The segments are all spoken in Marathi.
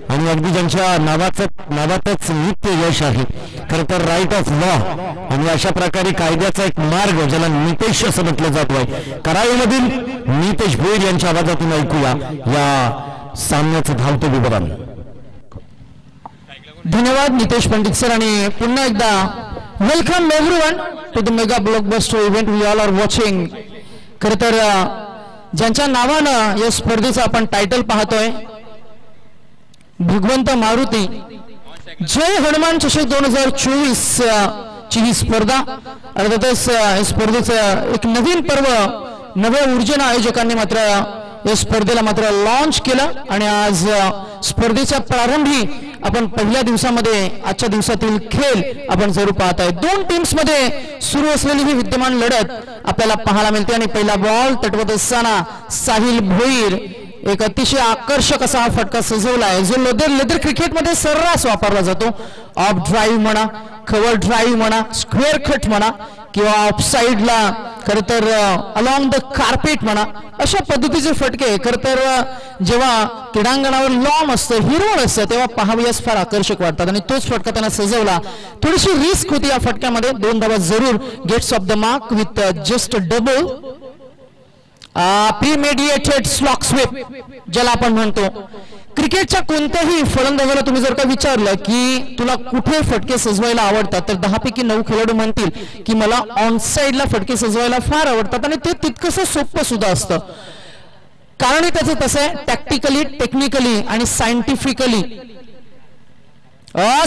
आणि अगदी ज्यांच्या नावातच नित्य यश आहे खरं तर राईट ऑफ लॉ आणि अशा प्रकारे कायद्याचा एक मार्ग ज्याला नितेश असं म्हटलं जात आहे कराडमधील नितेश भोईर यांच्या आवाजातून ऐकूया या सामन्याचं धावतं विवरण. धन्यवाद नितेश पंडित सर आणि पुन्हा एकदा welcome everyone to the mega blockbuster event we all are watching. खरं तर ज्यांच्या नावानं या स्पर्धेचं आपण टायटल पाहतोय भगवंत मारुती जय हनुमान चषक 2024 ची ही स्पर्धा अर्थातच स्पर्धेचं एक नवीन पर्व नव्या ऊर्जेनं आयोजकांनी मात्र या स्पर्धेला मात्र लॉन्च केलं आणि आज स्पर्धेच्या प्रारंभी आपण पहिल्या दिवसामध्ये आजच्या दिवसातील खेळ आपण जरूर पाहत आहे. दोन टीम्स मध्ये सुरू असलेली ही विद्यमान लढत आपल्याला पाहायला मिळते आणि पहिला बॉल तटवत असताना साहिल भोईर एक अतिशय आकर्षक असा हा फटका सजवला आहे जो लेदर क्रिकेटमध्ये सर्रास वापरला जातो. ऑफ ड्राईव्ह म्हणा कव्हर ड्राईव्ह म्हणा स्क्वेअर कट म्हणा किंवा ऑफ साइडला खरं तर अलॉंग द कार्पेट म्हणा अशा पद्धतीचे फटके खरं तर जेव्हा क्रीडांगणावर लॉम असतं हिरवळ असतं तेव्हा पाहावयास फार आकर्षक वाटतात आणि तोच फटका त्यांना सजवला. थोडीशी रिस्क होती या फटक्यामध्ये 2 धावा जरूर gets off the mark with just double premeditated slog sweep ज्याला आपण म्हणतो. क्रिकेटच्या कोणत्याही फलंदाजाला तुम्ही जर का विचारलं की तुला कुठे फटके सजवायला आवडतात तर 10 पैकी 9 खेळाडू म्हणतील की मला ऑन साइडला फटके सजवायला फार आवडतात आणि ते तितकंसं सोपं सुद्धा असतं. कारण त्याचं तसं आहे टॅक्टिकली टेक्निकली आणि सायंटिफिकली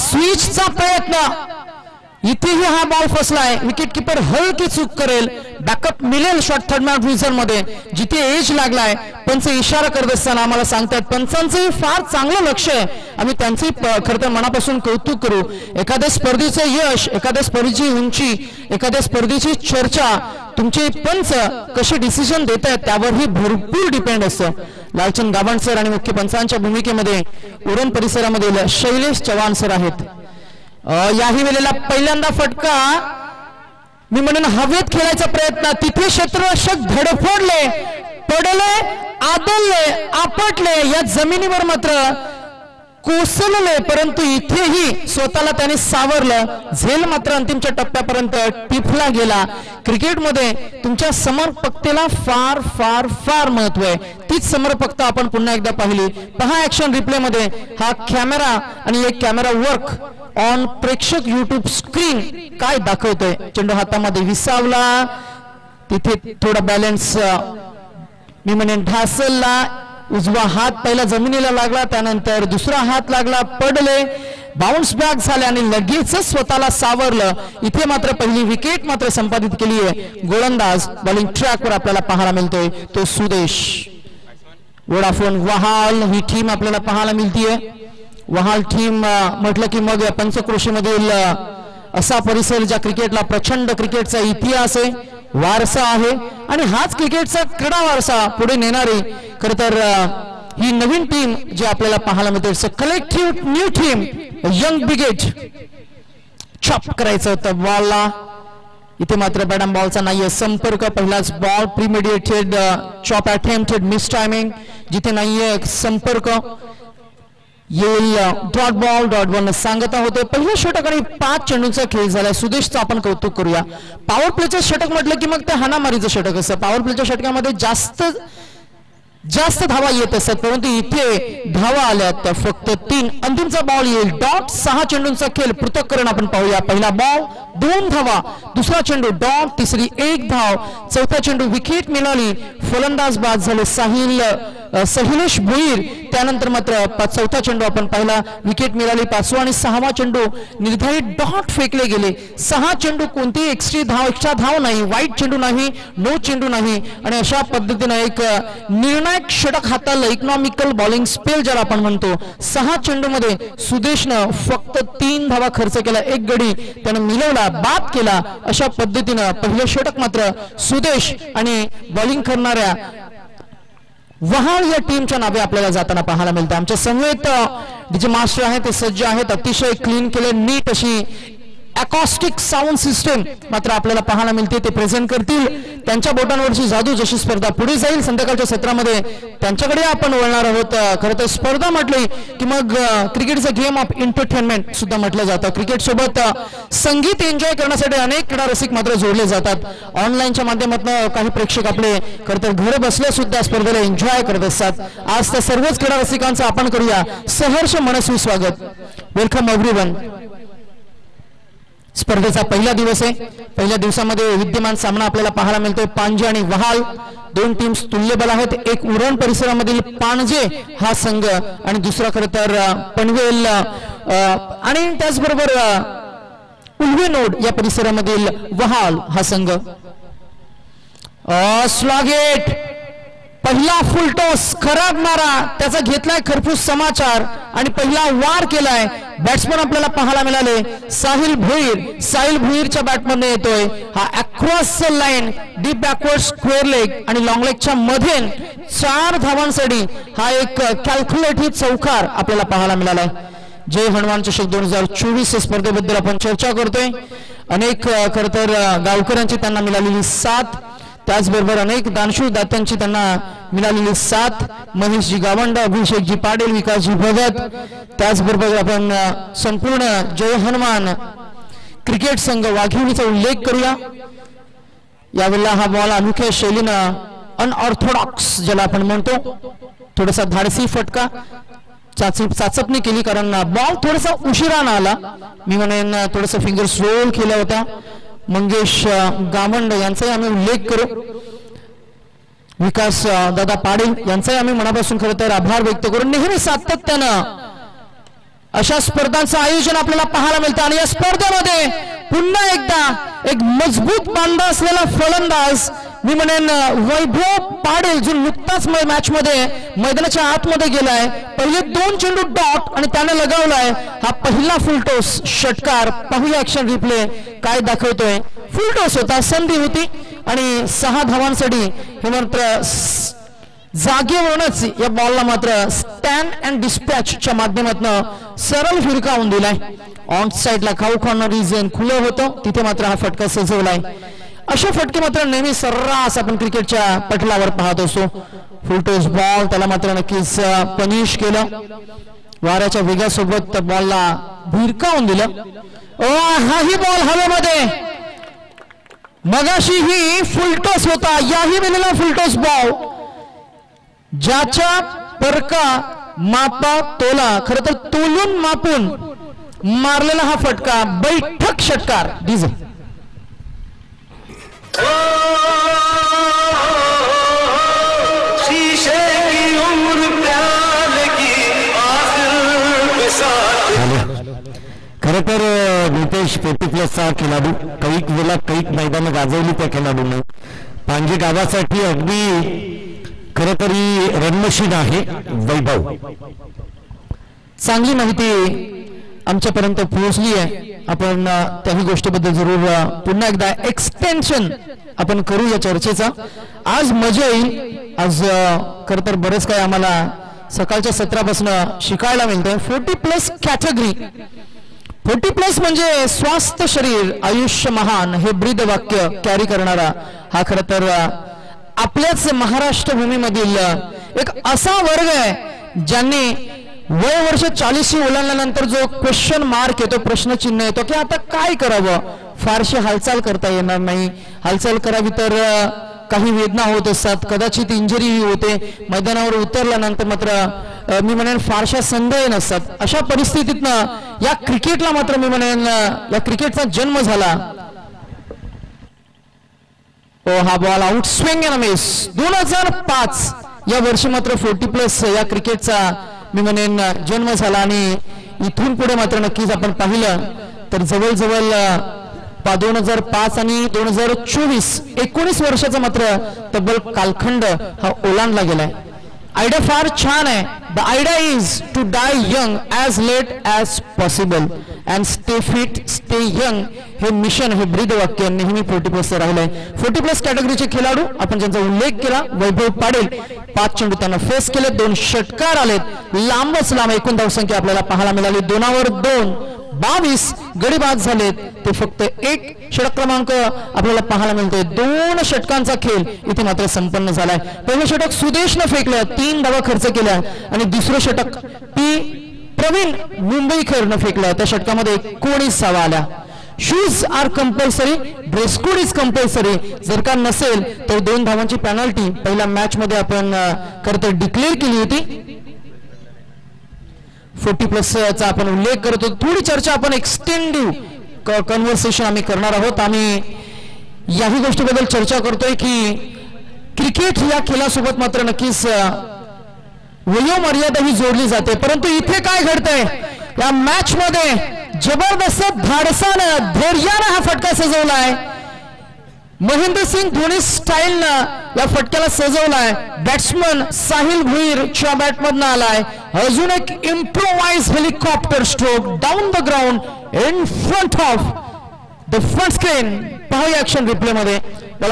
स्विचचा प्रयत्न इथेही हा बॉल फसलाय. विकेट किपर हलकी चूक करेल बॅकअप मिळेल शॉट थर्ड मॅन रिझन मध्ये जिथे एज लागलाय पंच इशारा करत असताना आम्हाला सांगतात पंचांचंही फार चांगलं लक्ष आहे आम्ही त्यांचंही खरं तर मनापासून कौतुक करू. एखाद्या स्पर्धेचं यश एखाद्या स्पर्धेची उंची एखाद्या स्पर्धेची चर्चा तुमचे पंच कसे डिसिजन देत आहेत त्यावरही भरपूर डिपेंड असतं. लालचंद गावण सर आणि मुख्य पंचांच्या भूमिकेमध्ये उरण परिसरामधील शैलेश चव्हाण सर आहेत. याही वेळेला पहिल्यांदा फटका मी म्हणून हवेत खेळायचा प्रयत्न तिथे क्षेत्ररक्षक धडपडले पडले आदळले आपटले या जमिनीवर मात्र कोसळले परंतु इथेही स्वतःला त्याने सावरलं. झेल मात्र अंतिमच्या टप्प्यापर्यंत टिपला गेला. क्रिकेटमध्ये तुमच्या समर्पकतेला फार फार फार महत्व आहे. तीच समर्पकता आपण पुन्हा एकदा पाहिली. पहा ऍक्शन रिप्ले मध्ये हा कॅमेरा आणि एक कॅमेरा वर्क ऑन प्रेक्षक युट्यूब स्क्रीन काय दाखवतोय. चेंडू हातामध्ये विसावला तिथे थोडा बॅलन्स मी म्हणेन ढासलला. उजवा हात पहिला जमिनीला लागला त्यानंतर दुसरा हात लागला पडले बाउन्स बॅक झाले आणि लगेचच स्वतःला सावरलं. इथे मात्र पहिली विकेट मात्र संपादित केली आहे. गोलंदाज बॉलिंग ट्रॅकवर आपल्याला पाहायला मिळतोय तो सुदेश. वोडाफोन वहाल ही टीम आपल्याला पाहायला मिळतीये. वहाल टीम म्हटलं की मग पंचक्रोशीमधील असा परिसर ज्या क्रिकेटला प्रचंड क्रिकेटचा इतिहास आहे वारसा आहे आणि हाच क्रिकेटचा क्रीडा वारसा पुढे नेणारी खरं तर ही नवीन टीम जी आपल्याला पाहायला मिळते. Collective new team young brigade. Chop करायचं होतं बॉलला इथे मात्र बॅडम बॉलचा नाहीये संपर्क. पहिलाच ball premeditated chop attempted miss timing जिथे नाहीये संपर्क येईल डॉट बॉल डॉट बॉल सांगत होते. पहिल्या षटक आणि 5 चेंडूंचा खेळ झाला. सुदेशचं आपण कौतुक करूया. पॉवर प्लेचं षटक म्हटलं की मग ते हाणामारीचं षटक असतं. पॉवर प्लेच्या षटकामध्ये जास्त धावा येत असतात परंतु इथे धावा आल्यात फक्त 3. अंतिमचा बॉल येईल डॉट. 6 चेंडूंचा खेळ पृथक्करण आपण पाहूया. पहिला बॉल 2 धावा दुसरा चेंडू डॉट तिसरी 1 धाव चौथा चेंडू विकेट मिळाली. फलंदाज बाद झाले सहिलेश भोईर. त्यानंतर मात्र चौथा चेंडू आपण पाहिला विकेट मिळाली. 5वा आणि 6वा चेंडू निर्धारित डॉट फेकले गेले. 6 चेंडू कोणतीही एक्स्ट्रा धाव नाही वाईट चेंडू नाही नो चेंडू नाही आणि अशा पद्धतीने एक निर्णायक षटक हाताळलं. इकॉनॉमिकल बॉलिंग स्पेल ज्याला आपण म्हणतो. 6 चेंडू मध्ये सुदेशनं फक्त 3 धावा खर्च केला. 1 गडी त्यानं मिळवला बाद केला. अशा पद्धतीनं पहिलं षटक मात्र सुदेश आणि बॉलिंग करणाऱ्या वहाल या टीमच्या नावे आपल्याला जाताना पाहायला मिळतं. आमच्या समवेत जे मास्टर आहेत ते सज्ज आहेत. अतिशय क्लीन केले नीट अशी अकॉस्टिक साऊंड सिस्टम मात्र आपल्याला पाहायला मिळते. ते प्रेझेंट करतील. त्यांच्या बोटांवरची जादू जशी स्पर्धा पुढे जाईल संध्याकाळच्या सत्रामध्ये त्यांच्याकडे आपण वळणार आहोत. खरं तर स्पर्धा म्हटली की मग cricket is a game of entertainment सुद्धा म्हटलं जातं. क्रिकेट सोबत संगीत एन्जॉय करण्यासाठी अनेक क्रीडा रसिक मात्र जोडले जातात. ऑनलाईनच्या माध्यमातून काही प्रेक्षक आपले खरं तर घर बसल्या सुद्धा स्पर्धेला एन्जॉय करत असतात. आज त्या सर्वच क्रीडा रसिकांचं आपण करूया सहर्ष मनस्वी स्वागत. Welcome everyone. स्पर्धेचा पहिला दिवस आहे. पहिल्या दिवसामध्ये विद्यमान सामना आपल्याला पाहायला मिळतोय. पाणजे आणि वहाल दोन टीम्स तुल्यबल आहेत. एक उरण परिसरामधील पाणजे हा संघ आणि दुसरा खरं तर पनवेल आणि त्याचबरोबर उल्वेनोड या परिसरामधील वहाल हा संघ. स्वागत. पहिला फुलटॉस खराब मारा त्याचा घेतलाय खरपूस समाचार आणि पहिला वार केलाय. बॅट्समन आपल्याला पाहायला मिळाले साहिल भुईर. साहिल भुईरच्या बॅटमध्ये येतोय हा across line deep backward square leg आणि लॉंग लेगच्या मध्ये 4 धावांसाठी हा एक कॅल्क्युलेटिव्ह चौकार आपल्याला पाहायला मिळालाय. जय हनुमान चषक 2024 स्पर्धेबद्दल आपण चर्चा करतोय. अनेक खरं तर गावकऱ्यांची त्यांना मिळालेली साथ, त्याचबरोबर अनेक दानशूर दात्यांची त्यांना मिळालेली साथ. महेशजी गावंड, अभिषेकजी पाटील, विकासजी भगत, त्याचबरोबर आपण संपूर्ण जय हनुमान क्रिकेट संघ वाघिवलीचा उल्लेख करूया. यावेळेला हा बॉल अनोख्या शैलीनं अनऑर्थोडॉक्स ज्याला आपण म्हणतो थोडासा धाडसी फटका चाचपणी केली कारण बॉल थोडासा उशिरानं आला. मी म्हणेन थोडंसं फिंगर्स रोल केल्या होत्या. मंगेश गावंड यांचाही आम्ही उल्लेख करू. विकास दादा पाटील यांचाही आम्ही मनापासून खरं तर आभार व्यक्त करू. नेहमी सातत्यानं अशा स्पर्धांचं आयोजन आपल्याला पाहायला मिळतं आणि या स्पर्धेमध्ये पुन्हा एकदा एक मजबूत बांधा असलेला फलंदाज मी म्हणेन वैभव पाटील जो नुकताच मॅच मध्ये मैदानाच्या आतमध्ये गेलाय. पहिले 2 चेंडू डॉट आणि त्याने लगावलाय हा पहिला फुलटॉस षटकार. पाहूया ऍक्शन रिप्ले काय दाखवतोय. फुलटॉस होता, संधी होती आणि 6 धावांसाठी हे मात्र जागेवरूनच या बॉलला मात्र स्टँड अँड डिस्पॅचच्या माध्यमातून सरळ फिरकावून दिलाय. ऑन साइडला खाऊ कॉर्नर रिजन खुलं होतं तिथे मात्र हा फटका सजवलाय. अशा फटके मात्र नेहमी सर्रास आपण क्रिकेटच्या पटलावर पाहत असतो. फुलटॉस बॉल त्याला मात्र नक्कीच पनिश केलं. वाऱ्याच्या वेगासोबत बॉलला भिरकावून दिलं. हाही बॉल हवेमध्ये. मगाशी ही फुलटॉस होता, याही वेळेला फुलटॉस बॉल ज्याच्या परका मापा तोला खरं तर तोलून मापून मारलेला हा फटका बैठक षटकार. डीजे खरं तर नितेश 40+ खेळाडू कैक वेळा कैक मैदानं गाजवली त्या खेळाडूंना. पांजे गावासाठी अगदी खरं तरी रनमशीन आहे वैभव. चांगली माहिती आमच्यापर्यंत पोहोचली आहे. आपण त्याही गोष्टीबद्दल जरूर पुन्हा एकदा एक्सटेन्शन आपण करू या चर्चेचा. आज मजा येईल. आज खरं तर बरेच काही आम्हाला सकाळच्या सत्रापासून शिकायला मिळतंय. 40+ कॅटेगरी. 40+ म्हणजे स्वास्थ्य शरीर आयुष्य महान हे ब्रीद वाक्य कॅरी करणारा हा खरं तर आपल्याच महाराष्ट्र भूमीमधील एक असा वर्ग आहे ज्यांनी वय वर्ष 40 ओलांडल्यानंतर जो क्वेश्चन मार्क येतो, प्रश्नचिन्ह येतो की आता काय करावं. फारशी हालचाल करता येणार नाही. हालचाल करावी तर काही वेदना होत असतात, कदाचित इंजरी होते. मैदानावर उतरल्यानंतर मात्र मी म्हणेन फारशा संधी नसतात. अशा परिस्थितीतनं या क्रिकेटला मात्र मी म्हणेन या क्रिकेटचा जन्म झाला. हा ball out swing and miss. 2005 या वर्षी मात्र 40+ या क्रिकेटचा मी म्हणेन जन्म झाला आणि इथून पुढे मात्र नक्कीच आपण पाहिलं तर जवळजवळ 2005 आणि 2024 19 वर्षाचा मात्र तब्बल कालखंड हा ओलांडला गेलाय. आयडिया फार छान आहे. The idea is to die young as late as possible and stay fit stay young. हे मिशन हे ब्रीद वाक्य नेहमी 40+ राहिलंय. 40+ कॅटेगरीचे खेळाडू आपण ज्यांचा उल्लेख केला वैभव पाटील 5 चेंडू त्यांना फेस केले, 2 षटकार आलेत. लांबच लांब एकूण धावसंख्या आपल्याला पाहायला मिळाली 2 वर 2 22 गडी बाद झालेत ते फक्त 1 षटक क्रमांक आपल्याला पाहायला मिळतोय. 2 षटकांचा खेळ इथे मात्र संपन्न झालाय. पहिलं षटक सुदेशनं फेकलं, 3 धावा खर्च केल्या आणि दुसरं षटक प्रवीण मुंबईकरनं फेकलं. त्या षटकामध्ये 19 धावा आल्या. Shoes are compulsory, dress code is compulsory. जर का नसेल तर 2 धावांची पेनल्टी पहिल्या मॅच मध्ये आपण खरं डिक्लेअर केली होती. 40+ चा आपण उल्लेख करत होतो. थोडी चर्चा आपण एक्सटेंडिव्ह कन्व्हर्सेशन आम्ही करणार आहोत. आम्ही याही गोष्टीबद्दल चर्चा करतोय की क्रिकेट या खेळासोबत मात्र नक्कीच वयोमर्यादा ही जोडली जाते. परंतु इथे काय घडतंय या मॅच मध्ये, जबरदस्त धाडसानं धैर्यानं हा फटका सजवलाय. महेंद्रसिंग धोनी स्टाईलनं या फटक्याला सजवलाय. बॅट्समन साहिल भुईरच्या बॅटमधनं आलाय. अजून एक improvise helicopter stroke down the ground in front of the front screen. पाहूया ऍक्शन रिप्ले मध्ये.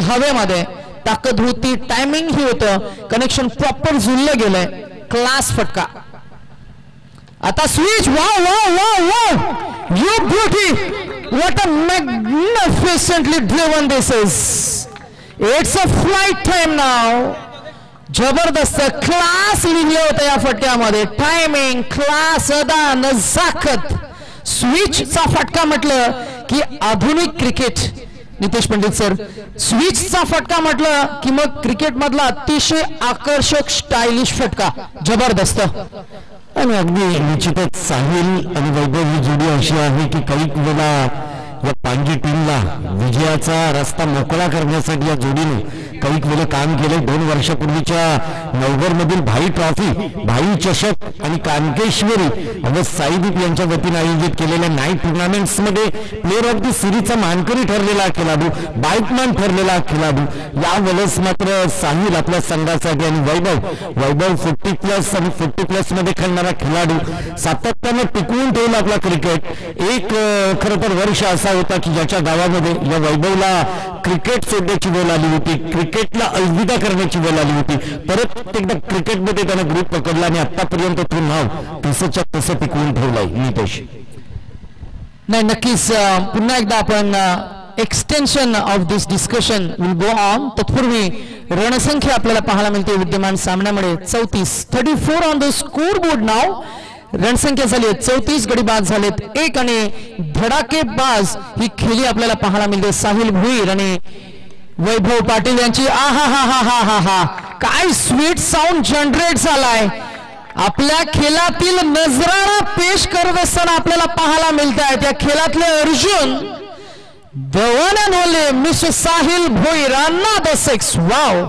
हवेमध्ये ताकद होती, टायमिंग ही होतं, कनेक्शन प्रॉपर जुळलं गेलंय. क्लास फटका. आता switch. Wow wow wow wow, you beauty, what a magnificently driven this is. It's a flight time now. जबरदस्त क्लास लिहिलं होतं या फटक्यामध्ये. टायमिंग, क्लास, अदा, नजाकत. स्विचचा फटका म्हटलं की आधुनिक क्रिकेट. नितेश पंडित सर, स्विचचा फटका म्हटलं की मग क्रिकेट मधला अतिशय आकर्षक स्टायलिश फटका. जबरदस्त. आणि अगदी निश्चितच साहिल आणि वैभव ही जोडी अशी आहे की काही वेळेला या पांजी टीमला विजयाचा रस्ता मोकळा करण्यासाठी या जोडीने काही वेळेला काम केले. 2 वर्षापूर्वीच्या नवघरमधील भाई ट्रॉफी, भाई चषक आणि कानकेश्वरी व साईदीप यांच्या वतीने आयोजित केलेल्या नाईट टुर्नामेंट्स मध्ये प्लेअर ऑफ द सिरीजचा मानकरी ठरलेला खेळाडू, बाईटमॅन ठरलेला खेळाडू. यावेळेस मात्र साहिल आपल्या संघासाठी आणि वैभव 40+ आणि 40+ मध्ये खेळणारा खेळाडू सातत्याने टिकवून ठेवला आपला क्रिकेट. एक खरं तर वर्ष असा होता की ज्याच्या गावामध्ये या वैभवला क्रिकेट सोडण्याची वेळ आली होती, क्रिकेटला अलविदा करण्याची वेळ आली होती. परत एकदा क्रिकेटमध्ये त्यानं ग्रुप पकडला आणि आतापर्यंत तो नाव तसंच्या तसं टिकवून ठेवलंय. नितेश, नाही नक्कीच पुन्हा एकदा आपण extension of this discussion will go on. तत्पूर्वी रणसंख्या आपल्याला पाहायला मिळते विद्यमान सामन्यामध्ये 34 ऑन द स्कोर बोर्ड. नाव रणसंख्या झाली 34, गडी बाद झालेत 1 आणि धडाकेबाज ही खेळी आपल्याला पाहायला मिळते. साहिल भुईर आणि वैभव पाटील यांची. आहा हा हा हा हा हा, काय स्वीट साऊंड जनरेट झालाय. आपल्या खेळातील नजराणा पेश करत असताना आपल्याला पाहायला मिळत आहेत या खेळातले Arjun, the one and only mister Sahil Bhuir, another 6. Wow,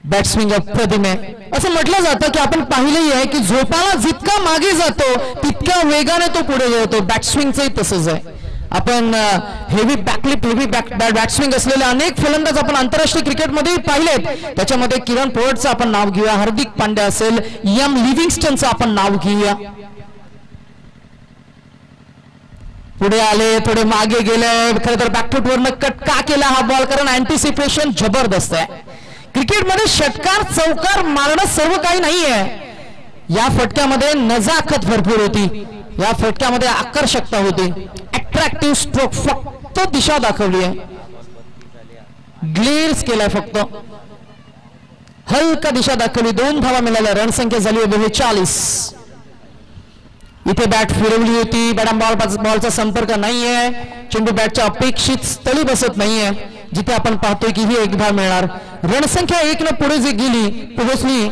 batsman प्रतिमे. असं म्हटलं जातं की आपण पाहिलेही आहे की झोपाला जितका मागे जातो तितक्या वेगाने तो पुढे जातो. बॅट्समॅनचंही तसंच आहे. आपण हेवी बॅट्समॅन असलेले अनेक फलंदाज आपण आंतरराष्ट्रीय क्रिकेटमध्ये पाहिलेत. त्याच्यामध्ये किरण पोळटचं आपण नाव घेऊया, हार्दिक पांड्या असेल, एम लिव्हिंगस्टनचं आपण नाव घेऊया. पुढे आले, थोडे मागे गेले. खरं तर बॅकफूट वरनं कट का केला हा बॉल, कारण अँटिसिपेशन जबरदस्त आहे. क्रिकेटमध्ये षटकार चौकार मारणं सर्व काही नाहीये. या फटक्यामध्ये नजाकत भरपूर होती, या फटक्यामध्ये आकर्षकता होती. अट्रॅक्टिव्ह स्ट्रोक, फक्त दिशा दाखवली आहे, ग्लेअर्स केलाय, फक्त हलका दिशा दाखवली. 2 धावा मिळाल्या. रणसंख्या झाली 42. इथे बॅट फिरवली होती, बॉलचा संपर्क नाहीये. चेंडू बॅटच्या अपेक्षित स्थळी बसत नाहीये, जिथे आपण पाहतोय की ही 1 धाव मिळणार. रणसंख्या 1 ने पुढे जी गेली पोहोचली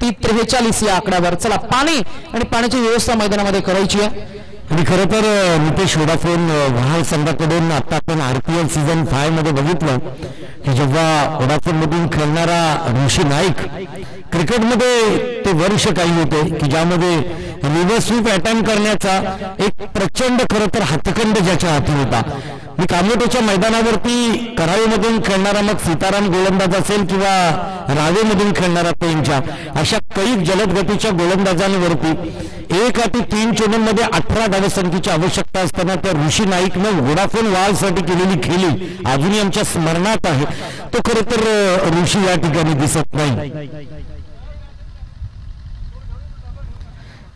ती 43 या आकड्यावर. चला, पाणी आणि पाण्याची व्यवस्था मैदानामध्ये करायची आहे. आणि खरं तर नितेश, वोडाफोन वहाल संघाकडून आता आपण RPL सीझन 5 मध्ये बघितलं की जेव्हा वोडाफोन मधून खेळणारा ऋषी नाईक क्रिकेटमध्ये ते वर्ष काही होते की ज्यामध्ये रिव्हर्स स्वीप अटॅम्प्ट करण्याचा एक प्रचंड खरं तर हातखंड ज्याच्या हाती होता. मी कामोठ्याच्या मैदानावरती कराईमधून खेळणारा मग सीताराम गोलंदाज असेल किंवा रावेमधून खेळणारा पेंचा, अशा काही जलदगतीच्या गोलंदाजांवरती 1 अटी 3 चेंडूंमध्ये 18 धावसंख्येची आवश्यकता असताना त्या ऋषी नाईकनं वोडाफोन वॉलसाठी केलेली खेळी अजूनही आमच्या स्मरणात आहे. तो खरं तर ऋषी या ठिकाणी दिसत नाही.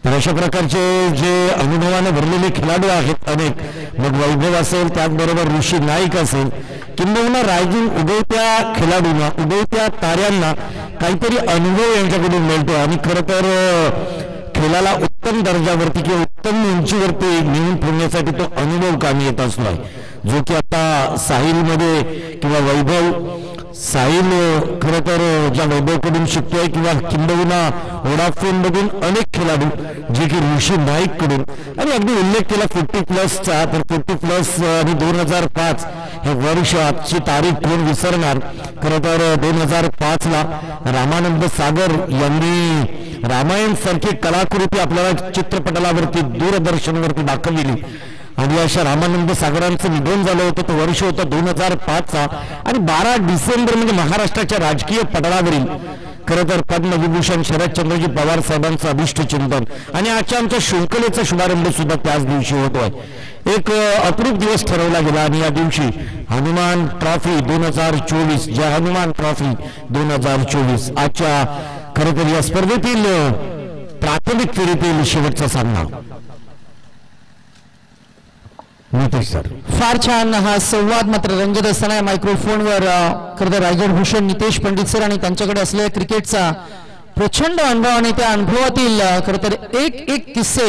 तर अशा प्रकारचे जे अनुभवाने भरलेले खेळाडू आहेत अनेक, मग वैभव असेल, त्याचबरोबर ऋषी नाईक असेल, किंबहुना रायझिंग उगवत्या खेळाडूंना, उगवत्या ताऱ्यांना काहीतरी अनुभव यांच्याकडून मिळतो आणि खरं तर खेळाला उत्तम दर्जावरती किंवा उत्तम उंचीवरती नेऊन ठेवण्यासाठी तो अनुभव कामी येत असतो आहे, जो की आता साहिलमध्ये किंवा वैभव साहिल खरं तर ज्या वैभवकडून शिकतोय किंवा किंबहुना वोडाफोन मधून अनेक खेळाडू जे की ऋषी नाईक कडून, आणि अगदी उल्लेख केला 40+चा, तर 40+ आणि 2005 हे वर्ष, आजची तारीख कोण विसरणार. खरं तर 2005ला रामानंद सागर यांनी रामायण सारखी कलाकृती आपल्याला चित्रपटावरती दूरदर्शनवरती दाखवलेली, आणि अशा रामानंद सागरांचं निधन झालं होतं. तो वर्ष होता 2005चा, आणि 12 डिसेंबर म्हणजे महाराष्ट्राच्या राजकीय पटलावरील खरं तर पद्मविभूषण शरदचंद्रजी पवार साहेबांचं अभिष्ट चिंतन आणि आजच्या आमच्या शृंखलेचा शुभारंभ सुद्धा त्याच दिवशी होतोय. एक अप्रूप दिवस ठरवला गेला आणि या दिवशी हनुमान ट्रॉफी 2024, जय हनुमान ट्रॉफी 2024 आजच्या खरं तर या स्पर्धेतील प्राथमिक फेरीतील शेवटचा सामना. सर फार छान हा संवाद मात्र रंगत असताना मायक्रोफोनवर खरं तर रायगड भूषण नितेश पंडित सर आणि त्यांच्याकडे असलेल्या क्रिकेटचा प्रचंड अनुभव आणि त्या अनुभवातील खरं तर एक किस्से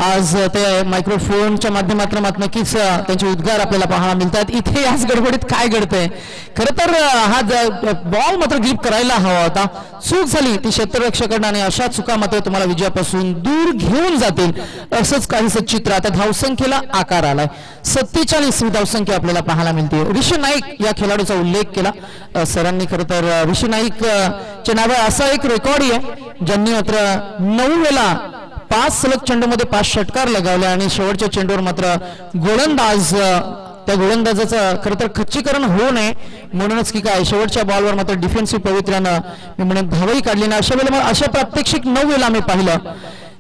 आज ते मायक्रोफोनच्या माध्यमातून नक्कीच त्यांचे उद्गार आपल्याला पाहायला मिळतात. इथे याच गडबडीत काय घडतंय, खरं तर हा बॉल मात्र ग्रीप करायला हवा होता, चूक झाली ती क्षेत्ररक्षकांना, आणि अशा चुका मात्र तुम्हाला विजयापासून दूर घेऊन जातील असंच काहीसं चित्र. आता धावसंख्येला आकार आलाय, 47 धावसंख्या आपल्याला पाहायला मिळते. ऋषी नाईक या खेळाडूचा उल्लेख केला सरांनी. खरं तर ऋषी नाईक च्या नावे असा एक रेकॉर्ड आहे ज्यांनी मात्र 9 वेळा 5 सलग चेंडूमध्ये 5 षटकार लगावले आणि शेवटच्या चेंडूवर मात्र गोलंदाज, त्या गोलंदाजाचं खरं तर खच्चीकरण होऊ नये म्हणूनच की काय शेवटच्या बॉलवर मात्र डिफेन्सिव्ह पवित्र्यानं मी म्हणेन धावही काढली नाही. अशा वेळेला अशा प्रात्यक्षिक 9 वेळा आम्ही पाहिलं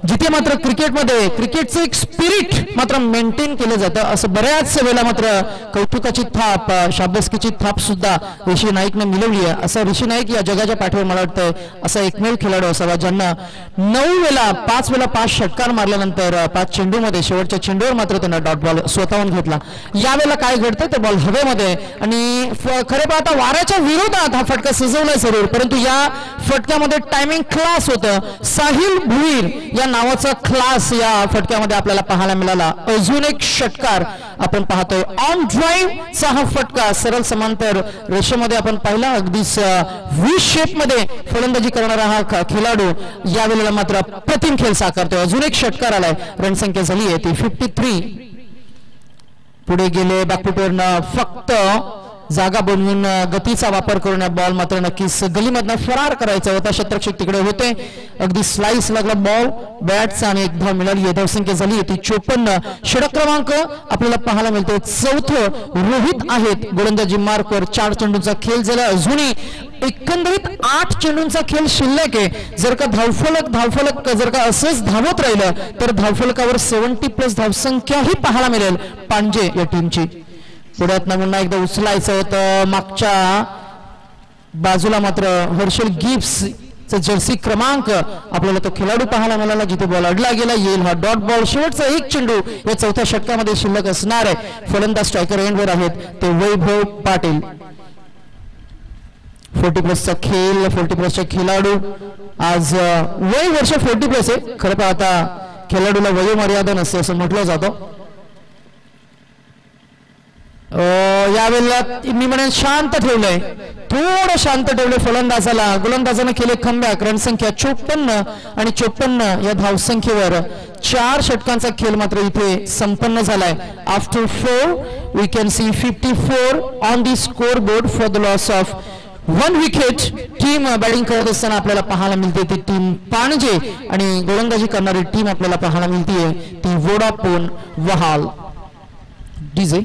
जिथे मात्र क्रिकेटमध्ये क्रिकेटचं एक स्पिरिट मात्र मेंटेन केलं जातं. असं बऱ्याच वेळेला मात्र कौतुकाची थाप, शाबासकीची थाप सुद्धा ऋषी नाईकने मिळवली आहे. असा ऋषी नाईक या जगाच्या पाठीवर मला वाटतं असा एकमेव खेळाडू असावा ज्यांना 9 वेळा 5 वेळा 5 षटकार मारल्यानंतर 5 चेंडूमध्ये शेवटच्या चेंडूवर मात्र त्यांना डॉट बॉल स्वतःहून घेतला. यावेळेला काय घडतं ते बॉल हवेमध्ये, आणि खरे पाहता वाऱ्याच्या विरोधात हा फटका सजवलाय जरूर, परंतु या फटक्यामध्ये टायमिंग क्लास होतं. साहिल भुईर या नावाचा क्लास या फटक्यामध्ये आपल्याला पाहायला मिळाला. अजून एक षटकार आपण पाहतोय ऑन ड्राईव्ह चा हा फटका सरळ समांतर रेषेमध्ये आपण पाहिला. अगदीच व्ही शेप मध्ये फलंदाजी करणारा हा खेळाडू यावेळेला मात्र प्रतिम खेळ साकारतोय. अजून एक षटकार आलाय, रणसंख्या झाली आहे ती 53. पुढे गेले बॅकफुटवरनं फक्त जागा बनवून गतीचा वापर करून बॉल मात्र नक्कीच गलीमधनं फरार करायचा होता. क्षेत्ररक्षक तिकडे होते, अगदी स्लाइस लागला बॉल बॅटचा आणि एक धाव मिळाली. धावसंख्या झाली ती 54. षटक क्रमांक आपल्याला पाहायला मिळतो. चौथं रोहित आहेत गोलंदाजी मार्कवर. 4 चेंडूंचा खेळ झाला. अजूनही एकंदरीत 8 चेंडूंचा खेळ शिल्लक आहे. जर का धावफलक जर का असंच धावत राहिलं तर धावफलकावर 70+ धावसंख्याही पाहायला मिळेल पांजे या टीमची. पुढ्यात पुन्हा एकदा उचलायचं होतं. मागच्या बाजूला मात्र हर्षल गिब्स जर्सी क्रमांक आपल्याला तो खेळाडू पाहायला मिळाला जिथे बॉल अडला गेला. येईल हा डॉट बॉल. शेवटचा एक चेंडू या चौथ्या षटकामध्ये शिल्लक असणार आहे. फलंदाज स्ट्रायकर एंडवर आहेत ते वैभव पाटील. 40+चा खेळ, 40+चा खेळाडू. आज वय वर्ष 40+ आहे. खरं पाहता खेळाडूला वयोमर्यादा नसते असं म्हटलं जातं. यावेळेला मी म्हणेन शांत ठेवलंय, थोडं शांत ठेवलंय फलंदाजाला. गोलंदाजाने केले कमबॅक. रणसंख्या 54 आणि 54 या धावसंख्येवर 4 षटकांचा खेळ मात्र इथे संपन्न झालाय. After 4 we can see 54 on the scoreboard for the loss of 1 wicket. Team batting करत असताना आपल्याला पाहायला मिळते ती टीम पाणजे, आणि गोलंदाजी करणारी टीम आपल्याला पाहायला मिळते ती वोडाफोन वहाल. डीजे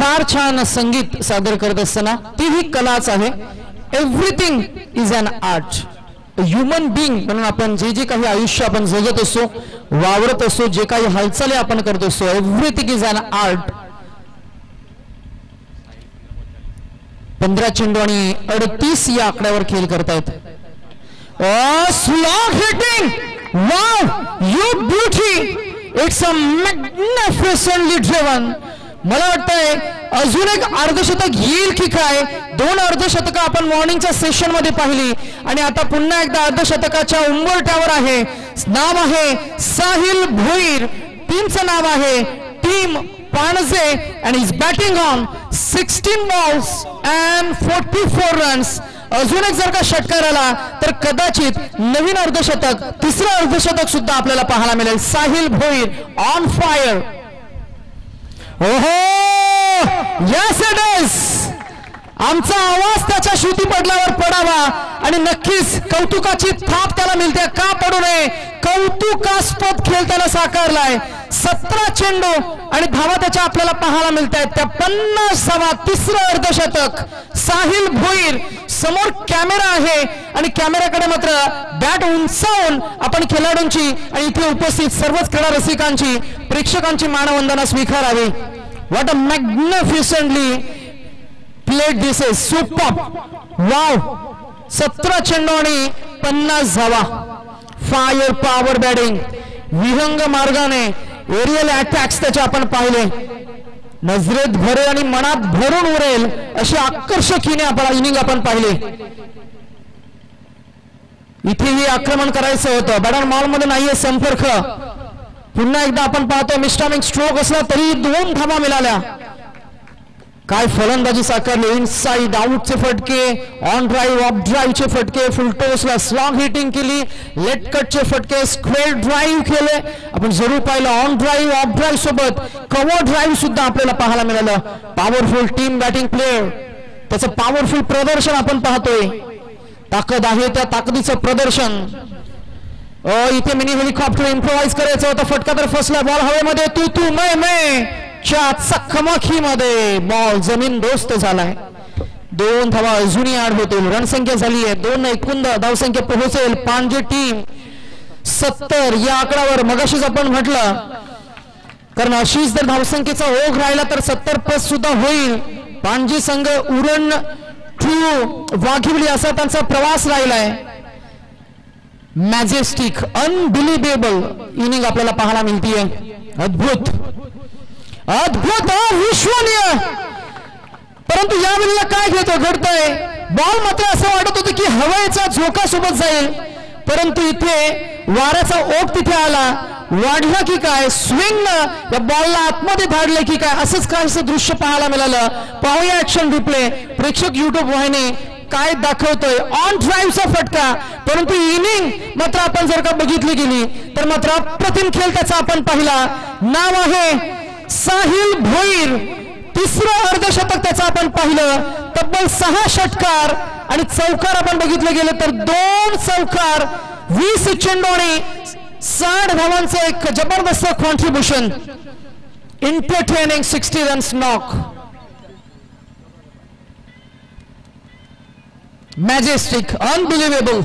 फार छान संगीत सादर करत असताना ती ही कलाच आहे. Everything is an art. Human being म्हणून आपण जे जे काही आयुष्य आपण जगत असतो, वावरत असतो, जे काही हालचाली आपण करत असतो, एव्हरीथिंग इज अन आर्ट. 15 चेंडू आणि 38 या आकड्यावर खेळ करतायत. Slog hitting, wow, you beauty, it's a magnificently driven. मला वाटतंय अजून एक अर्धशतक येईल की काय. 2 अर्धशतक आपण मॉर्निंगच्या सेशन मध्ये पाहिली आणि आता पुन्हा एकदा अर्धशतकाच्या उंबरठ्यावर आहे. नाव आहे साहिल भोईर, टीमचं नाव आहे team Panje and he's batting on 16 balls and 44 runs. अजून एक जर का षटकार आला तर कदाचित नवीन अर्धशतक, तिसरं अर्धशतक सुद्धा आपल्याला पाहायला मिळेल. Sahil Bhoir on fire. ओहो, यस इट इज. आमचा आवाज त्याच्या श्रुतीपटलावर पडावा आणि नक्कीच कौतुकाची थाप त्याला मिळते. का पडू नये. कौतुकास्पद खेळ त्याला साकारलाय. 17 चेंडू आणि धावा त्याच्या आपल्याला पाहायला मिळत आहेत. त्या 50वा तिसरं अर्धशतक. साहिल भोईर समोर कॅमेरा आहे आणि कॅमेऱ्याकडे मात्र बॅट उंचावून आपण खेळाडूंची आणि इथे उपस्थित सर्वच क्रीडा रसिकांची, प्रेक्षकांची मानवंदना स्वीकारावी. What a magnificently played this is. Super, wow. 17 चेंडू आणि 50 धावा. Fire power batting. विहंग मार्गाने एरियल अटॅक्स त्याचे आपण पाहिले. नजरेत भरेल आणि मनात भरून उरेल अशी आकर्षक इनिंग आपण पाहिले. इथेही आक्रमण करायचं होतं. बॅटर मॉल मध्ये नाहीये संपर्क. पुन्हा एकदा आपण पाहतो मिस्टॅमिक स्ट्रोक असला तरी 2 धावा मिळाल्या. काय फलंदाजी साकारली. इनसाइड आउटचे फटके, ऑन ड्राईव्ह, ऑफ ड्राईव्हचे फटके, फुल टोसला स्लॉग हिटिंग केली, लेट कटचे फटके, स्क्वेअर ड्राईव्ह केले. आपण जरूर पाहिलं ऑन ड्राईव्ह, ऑफ ड्राईव्ह सोबत कव्हर ड्राईव्ह सुद्धा आपल्याला पाहायला मिळालं. पॉवरफुल टीम बॅटिंग प्लेयर, त्याचं पॉवरफुल प्रदर्शन आपण पाहतोय. ताकद आहे, त्या ताकदीचं प्रदर्शन. इथे मिनी हेलिकॉप्टर इम्प्रोवाइज करायचं होतं. फटका तर फसला. बॉल हवेमध्ये, तू मैं च्या चकमकीमध्ये बॉल जमीन दोस्त झालाय. 2 धावा अजूनही आड होतील. रणसंख्या झाली आहे 2. एकूण धावसंख्या पोहोचेल पाणजे टीम 70 या आकड्यावर. मगाशीच आपण म्हटलं, कारण अशीच जर धावसंख्येचा ओघ राहिला तर 70 प्लस सुद्धा होईल. पाणजे संघ उरण टू वाघिवली असा त्यांचा प्रवास राहिलाय. मॅजेस्टिक, अनबिलिव्हेबल इनिंग आपल्याला पाहायला मिळतीये. अद्भुत, अद्भुत, अविश्वनीय. परंतु यावेळेला काय घडतंय. बॉल मात्र असं वाटत होतं की हवेचा झोका सोबत जाईल, परंतु इथे वाऱ्याचा ओघ तिथे आला. वाढला की काय, स्विंग या बॉलला आतमध्ये धाडले की काय, असंच काहीसं दृश्य पाहायला मिळालं. पाहूया ऍक्शन रिप्ले. प्रेक्षक युट्यूब वाहिनी काय दाखवतोय. ऑन ड्राईव्हचा फटका, परंतु इनिंग मात्र आपण जर का बघितली गेली तर मात्र अप्रतिम खेळ त्याचा आपण पाहिला. नाव आहे साहिल भोईर. तिसरं अर्धशतक त्याचं आपण पाहिलं. तब्बल 6 षटकार आणि चौकार आपण बघितले गेले तर 2 चौकार, 20 चेंडू आणि 60 धावांचं एक जबरदस्त contribution. Entertaining 60 runs knock. Majestic, unbelievable,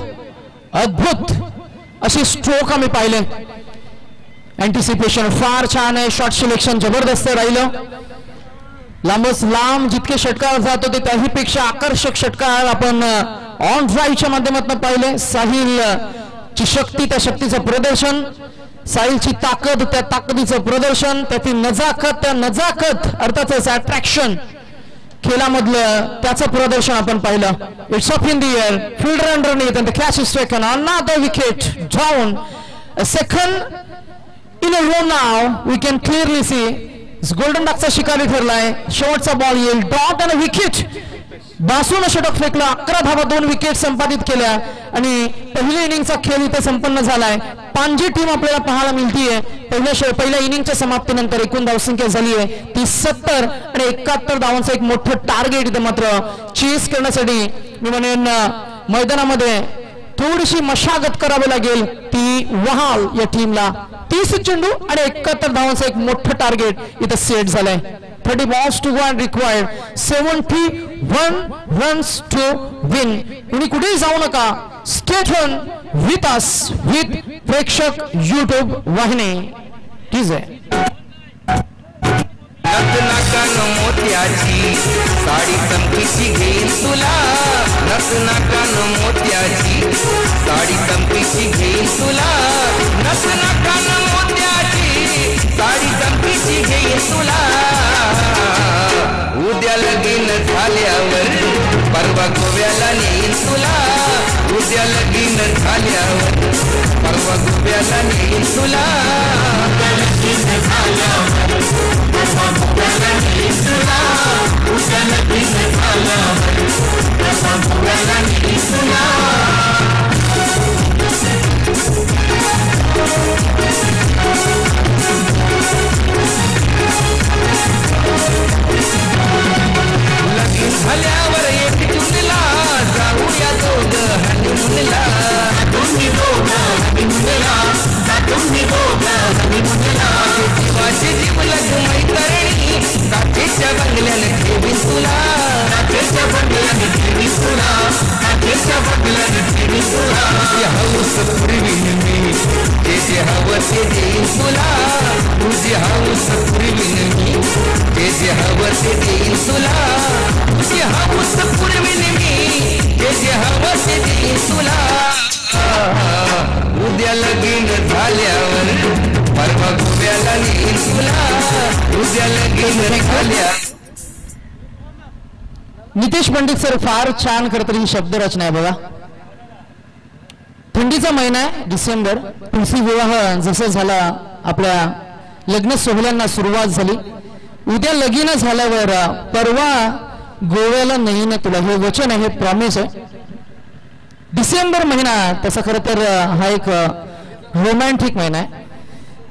अद्भुत अशी स्ट्रोक आम्ही पाहिले. अँटिसिपेशन फार छान आहे. शॉट सिलेक्शन जबरदस्त राहिलं. लांबच लांब जितके षटकार जात होते त्याहीपेक्षा आकर्षक षटकार आपण ऑन ड्राईव्हच्या माध्यमातून पाहिले. साहिल ची शक्ती, त्या शक्तीचं प्रदर्शन, साहिलची ताकद, त्या ताकदीचं प्रदर्शन, त्याची नजाकत, त्या नजाकत अर्थातच अट्रॅक्शन खेळामधलं त्याचं प्रदर्शन आपण पाहिलं. It's of in the air, fielder underneath and the catch is taken. Another wicket down. A second in a row now we can clearly see golden डॉकचा शिकारी ठरलाय. शेवटचा बॉल येईल. डॉट आणि विकेट. बासून षटक फेकलं. 11 धावा, 2 विकेट संपादित केल्या आणि पहिल्या इनिंगचा खेळ इथे संपन्न झालाय. पाणजे टीम आपल्याला पाहायला मिळतीये. पहिल्या इनिंगच्या समाप्तीनंतर एकूण धावसंख्या झाली आहे ती 70 आणि 71 धावांचं एक मोठं टार्गेट इथे मात्र चेस करण्यासाठी मी म्हणेन मैदानामध्ये थोडीशी मशागत करावी लागेल. ती वहाल या टीमला. 30 चेंडू आणि 71 धावांचं एक मोठं टार्गेट इथं सेट झालंय. 30 balls to go and required 71 runs to win. कुणी कुठेही जाऊ नका, stay tuned with us with प्रेक्षक YouTube वाहिनी. ठीक आहे. नकनकन मोत्याची साडी चमकीची घेईन तुला, नकनकन मोत्याची साडी चमकीची घेईन तुला, नकनकन मोत्याची साडी चमकीची घेईन तुला. उद्या लगीन झाल्यावर परवा गोव्याला नेईन तुला, उद्या लगीन झाल्यावर परवा गोव्याला नेईन तुला. लगीन झाल्यावर एक जुनला जाऊया दोघं हनीमूनला, तुम्ही दोघं हनीमूनला, तुम्ही दोघं हनीमूनला. जीवाची जीवलग मैत्रिणी काचेच्या बंगल्याने ठेवीन तुला, काचेच्या बंगल्याने ठेवीन तुला, काचेच्या बंगल्याने ठेवीन तुला. तुझी हौस पुरवीन मी, जे हवं ते देईन तुला, तुझी हौस पुरवीन मी, जे हवं ते देईन तुला, तुझी हौस पुरवीन मी, जे हवं ते देईन तुला. उद्या लगीन झाल्यावर परवा गोव्याला नेईन तुला, उद्या लगीन झाल्या. नितेश पंडित सर फार छान करतात ही शब्दरचना आहे बघा. थंडीचा महिना आहे डिसेंबर, तुलसी विवाह जसं झाला आपल्या लग्न सोहळ्यांना सुरुवात झाली. उद्या लगीन झाल्यावर परवा गोव्याला नेईन तुला, हे वचन आहे, हे प्रॉमिस आहे. डिसेंबर महिना तसा खरं तर हा एक रोमॅन्टिक महिना आहे.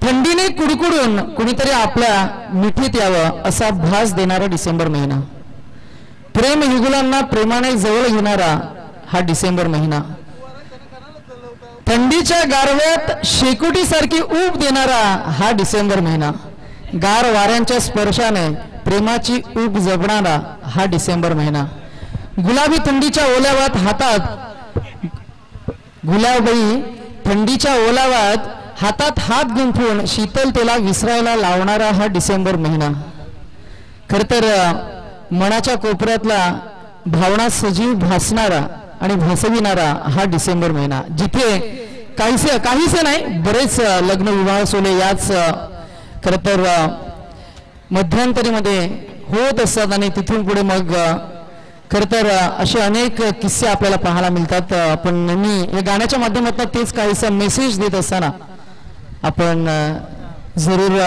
थंडीने कुडकुडून कुणीतरी आपल्या मिठीत यावं असा भास देणारा डिसेंबर महिना, प्रेम युगुलांना प्रेमाने जवळ घेणारा हा डिसेंबर महिना, थंडीच्या गारव्यात शेकोटीसारखी ऊब देणारा हा डिसेंबर महिना, गार वाऱ्यांच्या स्पर्शाने प्रेमाची ऊब जगणारा हा डिसेंबर महिना, गुलाबी थंडीच्या ओल्यावात हातात गुलाबी थंडीच्या ओलाव्यात हातात हात गुंफून शीतलतेला विसरायला लावणारा हा डिसेंबर महिना, खर तर मनाच्या कोपऱ्यातला भावना सजीव भासणारा आणि भासविणारा हा डिसेंबर महिना, जिथे काहीसे नाही बरेच लग्न विवाह सोहळे याच खर तर मध्यंतरीमध्ये होत असतात आणि तिथून पुढे मग खर तर असे अनेक किस्से आपल्याला पाहायला मिळतात. आपण नेहमी या गाण्याच्या माध्यमातून तेच काहीसा मेसेज देत असताना आपण जरूर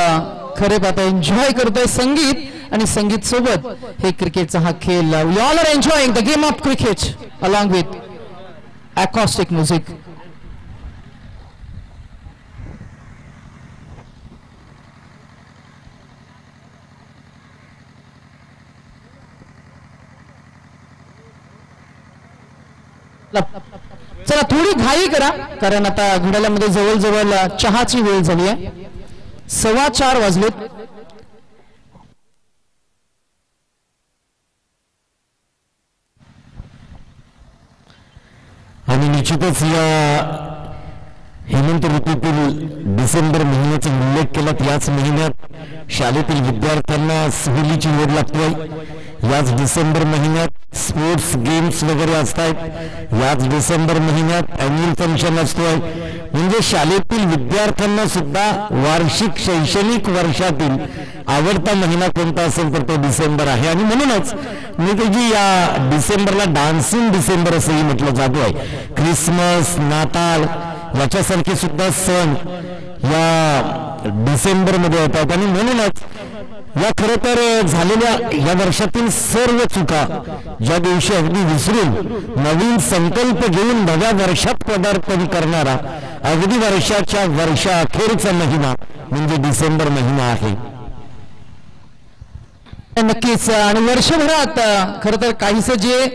खरे पाहता एन्जॉय करतोय संगीत आणि संगीत सोबत हे क्रिकेटचा हा खेळ. We all are enjoying the game of cricket along with acoustic music. चला थोडी घाई करा कारण आता घड्याळामध्ये जवळजवळ चहाची वेळ झाली आहे. 4:15 वाजलेत. आणि निश्चितच या हेमंत ऋतूतील डिसेंबर महिन्याचा उल्लेख केला. याच महिन्यात शाळेतील विद्यार्थ्यांना सहलीची ओढ लागते. याच डिसेंबर महिन्यात स्पोर्ट्स गेम्स वगैरे असतात. याच डिसेंबर महिन्यात अॅन्युअल फंक्शन असतोय. म्हणजे शाळेतील विद्यार्थ्यांना सुद्धा वार्षिक शैक्षणिक वर्षातील आवडता महिना कोणता असेल तर तो डिसेंबर आहे. आणि म्हणूनच मी त्याची या डिसेंबरला डान्सिंग डिसेंबर असंही म्हटलं जातो आहे. ख्रिसमस, नाताळ याच्यासारखे सुद्धा सण या डिसेंबरमध्ये होतात. आणि म्हणूनच या खरं तर झालेल्या या वर्षातील सर्व चुका ज्या दिवशी अगदी विसरून नवीन संकल्प घेऊन नव्या वर्षात पदार्पण करणारा अगदी वर्षाच्या वर्षाअखेरचा महिना म्हणजे डिसेंबर महिना आहे. नक्कीच. आणि वर्षभरात खरं तर काहीसं जे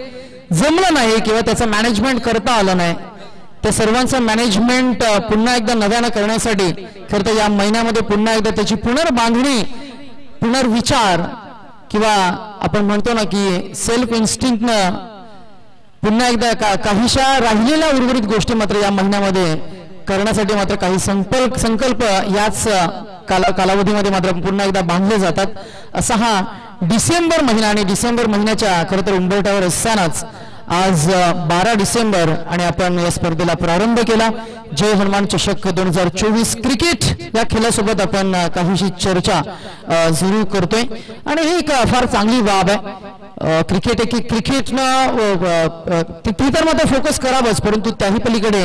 जमलं नाही किंवा त्याचं मॅनेजमेंट करता आलं नाही त्या सर्वांचं मॅनेजमेंट पुन्हा एकदा नव्यानं करण्यासाठी खरं तर या महिन्यामध्ये पुन्हा एकदा त्याची पुनर्बांधणी पुनर्विचार किंवा आपण म्हणतो ना की सेल्फ इन्स्टिंक्टनं पुन्हा एकदा काहीशा राहिलेल्या उर्वरित गोष्टी मात्र या महिन्यामध्ये करण्यासाठी मात्र काही संकल्प याच कालावधीमध्ये मात्र पुन्हा एकदा बांधले जातात. असा हा डिसेंबर महिना आणि डिसेंबर महिन्याच्या खरं तर उंबरठ्यावर असतानाच आज 12 डिसेंबर आणि आपण या स्पर्धेला प्रारंभ केला. जय हनुमान चषक 2024 क्रिकेट या खेळासोबत आपण काहीशी चर्चा जरूर करतोय आणि ही एक फार चांगली बाब आहे. क्रिकेट आहे की क्रिकेटनं ती तर मात्र फोकस करावंच, परंतु त्याही पलीकडे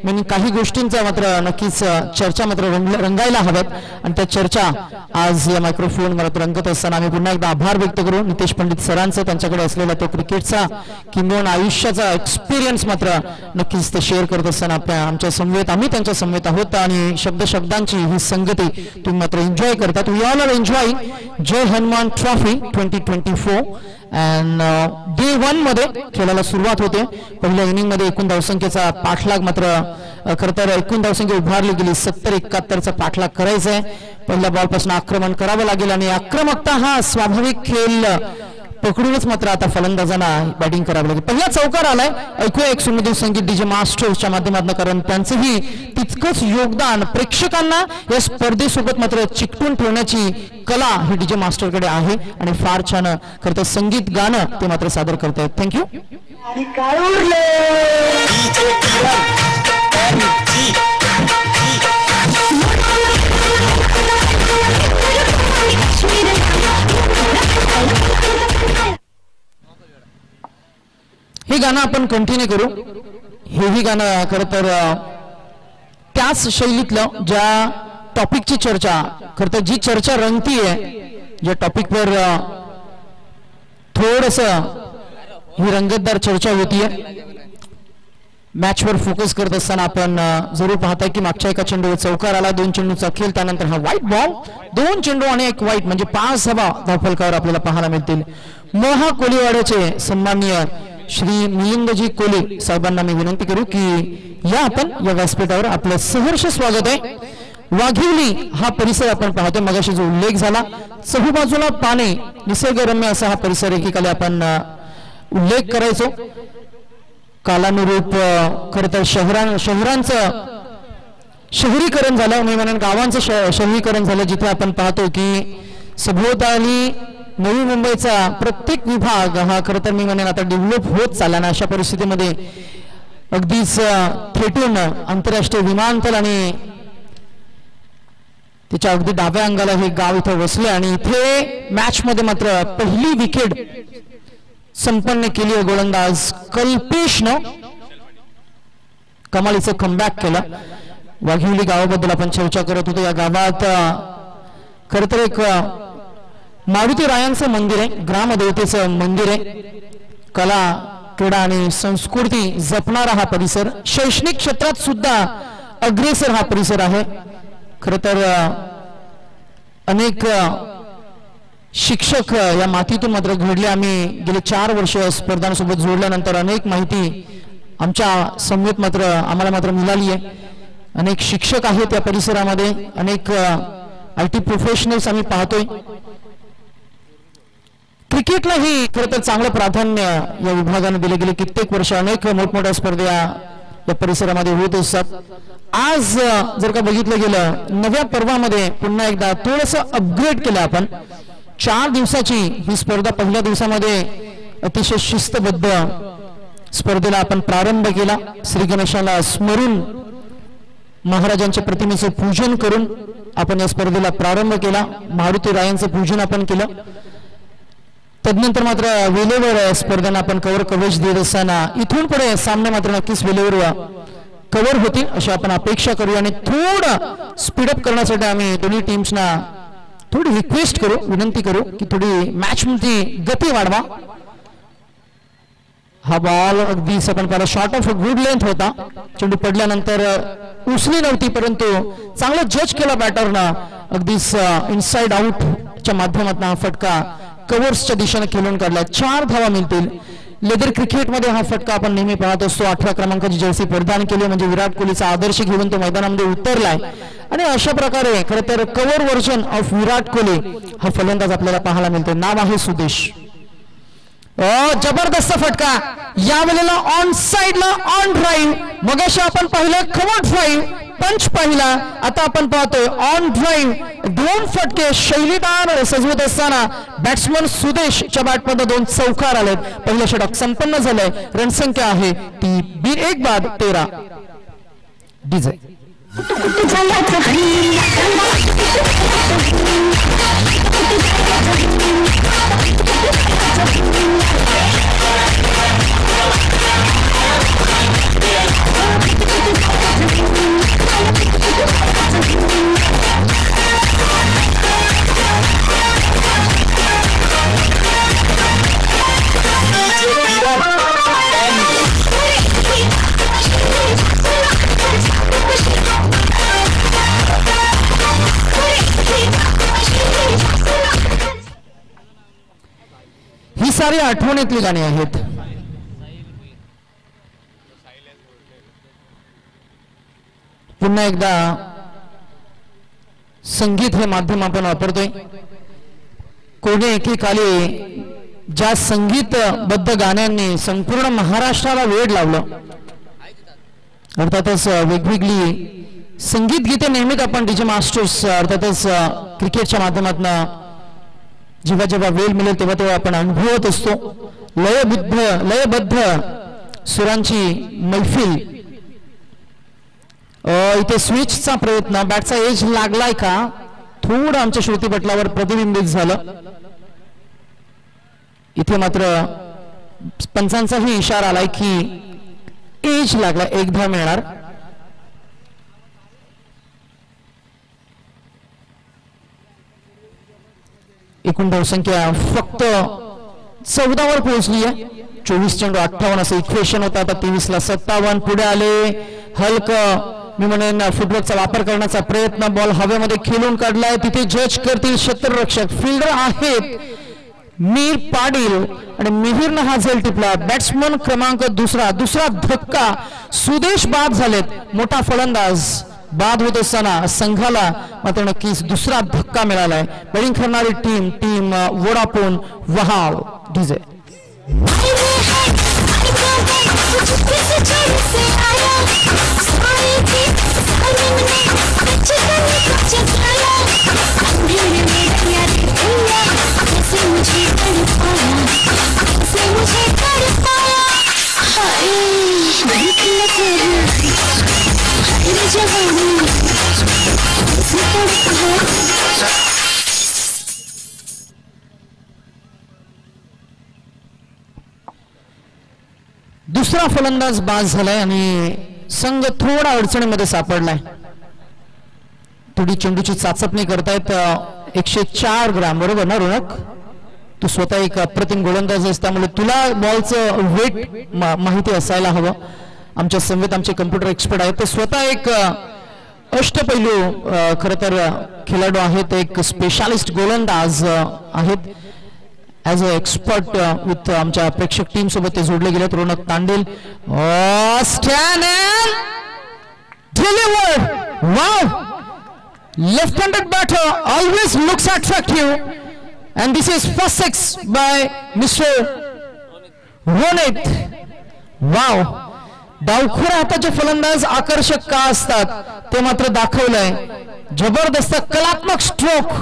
म्हणजे काही गोष्टींचा मात्र नक्कीच चर्चा मात्र रंगायला हव्यात आणि त्या चर्चा आज या मायक्रोफोन मात्र रंगत असताना आम्ही पुन्हा एकदा आभार व्यक्त करू नितेश पंडित सरांचं. त्यांच्याकडे असलेला तो क्रिकेटचा किंबहुना आयुष्याचा एक्सपिरियन्स मात्र नक्कीच ते शेअर करत असताना आमच्या समवेत आम्ही त्यांच्या समवेत आहोत आणि शब्दांची ही संगती तुम्ही मात्र एन्जॉय करतात. We all are enjoying Jai Hanuman trophy 2024 and day 1 मध्ये खेळाला सुरुवात होते. पहिल्या इनिंग मध्ये एकूण धावसंख्येचा पाठलाग मात्र खरं तर एकूण धावसंख्या उभारली गेली 70-71चा पाठलाग करायचा आहे. पहिल्या बॉलपासून आक्रमण करावं लागेल आणि आक्रमकता हा स्वाभाविक खेळ पकडूनच मात्र आता फलंदाजांना बॅटिंग करावी लागेल. पहिला चौकार आलाय, ऐकूया एक सुंदर संगीत डीजे मास्टर्सच्या माध्यमातून, कारण त्यांचंही तितकंच योगदान प्रेक्षकांना या स्पर्धेसोबत मात्र चिकटून ठेवण्याची कला ही डीजे मास्टरकडे आहे आणि फार छान खरं तर संगीत गाणं ते मात्र सादर करतायत. थँक्यू. हे गाणं आपण कंटिन्यू करू. हेही गाणं खरं तर त्याच शैलीतलं ज्या टॉपिकची चर्चा खरं तर जी चर्चा रंगतीये, ज्या टॉपिकवर थोडंसं ही रंगतदार चर्चा होतीये, मॅचवर फोकस करत असताना आपण जरूर पाहताय की मागच्या एका चेंडूवर चौकार आला, 2 चेंडूचा खेळ, त्यानंतर हा व्हाईट बॉल, 2 चेंडू आणि 1 व्हाईट म्हणजे 5 धावा धावफलकावर आपल्याला पाहायला मिळतील. मोहा कोलीवाड्याचे सन्माननीय श्री मिलिंदजी कोली साहेबांना मी विनंती करू की या आपण या व्यासपीठावर आपलं सहर्ष स्वागत आहे. वाघिवली हा परिसर आपण पाहतोय, मगाशी जो उल्लेख झाला, चहूबाजूला पाने, निसर्गरम्य असा हा परिसर एकीकडे आपण उल्लेख करायचो. कालानुरूप खरं तर शहरांचं शहरीकरण झालं, मी म्हणेन गावांचं शहरीकरण झालं, जिथे आपण पाहतो की सभोवताली नवी मुंबईचा प्रत्येक विभाग हा खरं तर मी म्हणेन आता डेव्हलप होत चालला ना. अशा परिस्थितीमध्ये अगदीच थेटून आंतरराष्ट्रीय विमानतळ आणि त्याच्या अगदी डाव्या अंगाला हे गाव इथं वसले आणि इथे मॅच मध्ये मात्र पहिली विकेट संपन्न केली गोलंदाज कल्पेशनं कमालीचं कमबॅक केलं. वाघिवली गावाबद्दल आपण चर्चा करत होतो. या गावात खरं तर एक मारुती रायांचं मंदिर आहे, ग्रामदेवतेचं मंदिर आहे. कला, क्रीडा आणि संस्कृती जपणारा हा परिसर, शैक्षणिक क्षेत्रात सुद्धा अग्रेसर हा परिसर आहे. खरं तर अनेक शिक्षक या मातीतून मात्र घडले. आम्ही गेले 4 वर्ष स्पर्धांसोबत जोडल्यानंतर अनेक माहिती आमच्या समवेत मात्र आम्हाला मात्र मिळाली आहे. अनेक शिक्षक आहेत या परिसरामध्ये, अनेक IT प्रोफेशनल्स आम्ही पाहतोय. क्रिकेटला ही खरं तर चांगलं प्राधान्य या विभागाने दिले गेले कित्येक वर्ष. अनेक मोठमोठ्या स्पर्धा या परिसरामध्ये होत असतात. आज जर का बघितलं गेलं, नव्या पर्वामध्ये पुन्हा एकदा थोडंसं अपग्रेड केलं आपण. 4 दिवसाची ही स्पर्धा, पहिल्या दिवसामध्ये अतिशय शिस्तबद्ध स्पर्धेला आपण प्रारंभ केला. श्री गणेशाला स्मरून महाराजांच्या प्रतिमेचं पूजन करून आपण या स्पर्धेला प्रारंभ केला. मारुती रायांचं पूजन आपण केलं. तदनंतर मात्र वेळेवर स्पर्धांना आपण कव्हरेज देत असताना इथून पुढे सामने मात्र नक्कीच वेळेवर कव्हर होतील अशी आपण अपेक्षा करू आणि थोडं स्पीडअप करण्यासाठी आम्ही दोन्ही टीम्सना थोडी रिक्वेस्ट करू, विनंती करू की थोडी मॅच मध्ये गती वाढवा. हा बॉल अगदीच आपण पाहिला शॉर्ट ऑफ गुड लेंथ होता. चेंडू पडल्यानंतर उसली नव्हती, परंतु चांगलं जज केला बॅटरनं. अगदीच इनसाइड आउटच्या माध्यमातून हा फटका कव्हर्सच्या दिशेने खेळून काढला. 4 धावा मिळतील. लेदर क्रिकेटमध्ये हा फटका आपण नेहमी पाहत असतो. 18 क्रमांकाची जर्सी परिधान केली म्हणजे विराट कोहलीचा आदर्श घेऊन तो मैदानामध्ये उतरलाय आणि अशा प्रकारे खरं तर cover version of Virat Kohli हा फलंदाज आपल्याला पाहायला मिळतो. नाव आहे सुदेश. जबरदस्त फटका यावेळेला ऑन साइडला ऑन ड्राईव्ह. मगाशी आपण पाहिलं कव्हर ड्राईव्ह पंच पाहिला, आता आपण पाहतोय ऑन ड्राईव्ह. 2 फटके शैलीदार सजवत असताना बॅट्समन सुदेशच्या बॅटमध्ये 2 चौकार आलेत. पहिलं षटक संपन्न झालंय. रणसंख्या आहे ती 1 बाद 13. डीजे ही सारी आठवणीतली गाणी आहेत. पुन्हा एकदा संगीत हे माध्यम आपण वापरतोय. कोणी एकेकाली ज्या संगीतबद्ध गाण्यांनी संपूर्ण महाराष्ट्राला वेड लावलं, अर्थातच वेगवेगळी संगीत गीते नेहमीच आपण डीजे मास्टर्स अर्थातच क्रिकेटच्या माध्यमातून जेव्हा जेव्हा वेळ मिळेल तेव्हा तेव्हा आपण अनुभवत असतो. लयबद्ध सुरांची मैफिल. इथे स्विचचा प्रयत्न, बॅटचा एज लागलाय का थोडं आमच्या श्रुतीपटलावर प्रतिबिंबित झालं. इथे मात्र पंचांचाही इशारा आलाय की एज लागला, 1 धाव मिळणार. एकूण धावसंख्या फक्त 14 वर पोहोचली आहे. 24 चेंडू 58 असं इक्वेशन होतं. आता 23 ला 57. पुढे आले हल्क, मी म्हणेन फुटवर्कचा वापर करण्याचा प्रयत्न. बॉल हवेमध्ये खेळून काढलाय. तिथे जज करतील क्षेत्ररक्षक. फिल्डर आहेत मीर पाटील आणि मिहिरनं हा झेल टिपला. बॅट्समन क्रमांक दुसरा धक्का. सुदेश बाद झालेत. मोठा फलंदाज बाद होत असताना संघाला मात्र नक्कीच दुसरा धक्का मिळालाय. बॅटिंग करणारी टीम वोडाफोन वहाव. डीजे दुसरा फलंदाज बाद झालाय आणि संघ थोडा अडचणीमध्ये सापडलाय. थोडी चेंडूची चाचपणी करतायत. 104 ग्राम बरोबर ना रोनक? तू स्वतः एक अप्रतिम गोलंदाज आहेस त्यामुळे तुला बॉलचं वेट माहिती असायला हवं. आमच्या समवेत आमचे कम्प्युटर एक्सपर्ट आहेत. ते स्वतः एक अष्टपैलू खरं तर खेळाडू आहेत. एक स्पेशालिस्ट गोलंदाज आहेत. ॲज अ एक्सपर्ट विथ आमच्या प्रेक्षक टीम सोबत ते जोडले गेलेत. Ronak Tandel. Stand delivered. Wow. Left-handed batter always looks attractive, and this is first six by Mr. Ronit. Wow. डावखुरा हाताचे फलंदाज आकर्षक का असतात ते मात्र दाखवलंय. जबरदस्त कलात्मक stroke.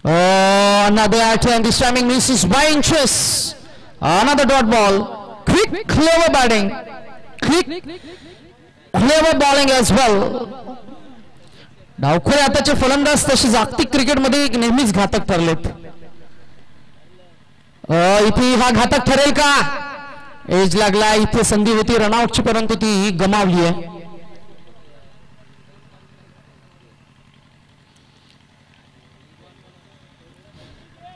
Another attempt, this timing misses by inches. Another dot ball. Quick, clever batting. Quick, clever bowling as well. डावखुरे हाताचे फलंदाज तसे जागतिक क्रिकेटमध्ये नेहमीच घातक ठरलेत. इथे हा घातक ठरेल का? एज लागला. इथे संधी होती रनआउटची परंतु ती गमावली आहे.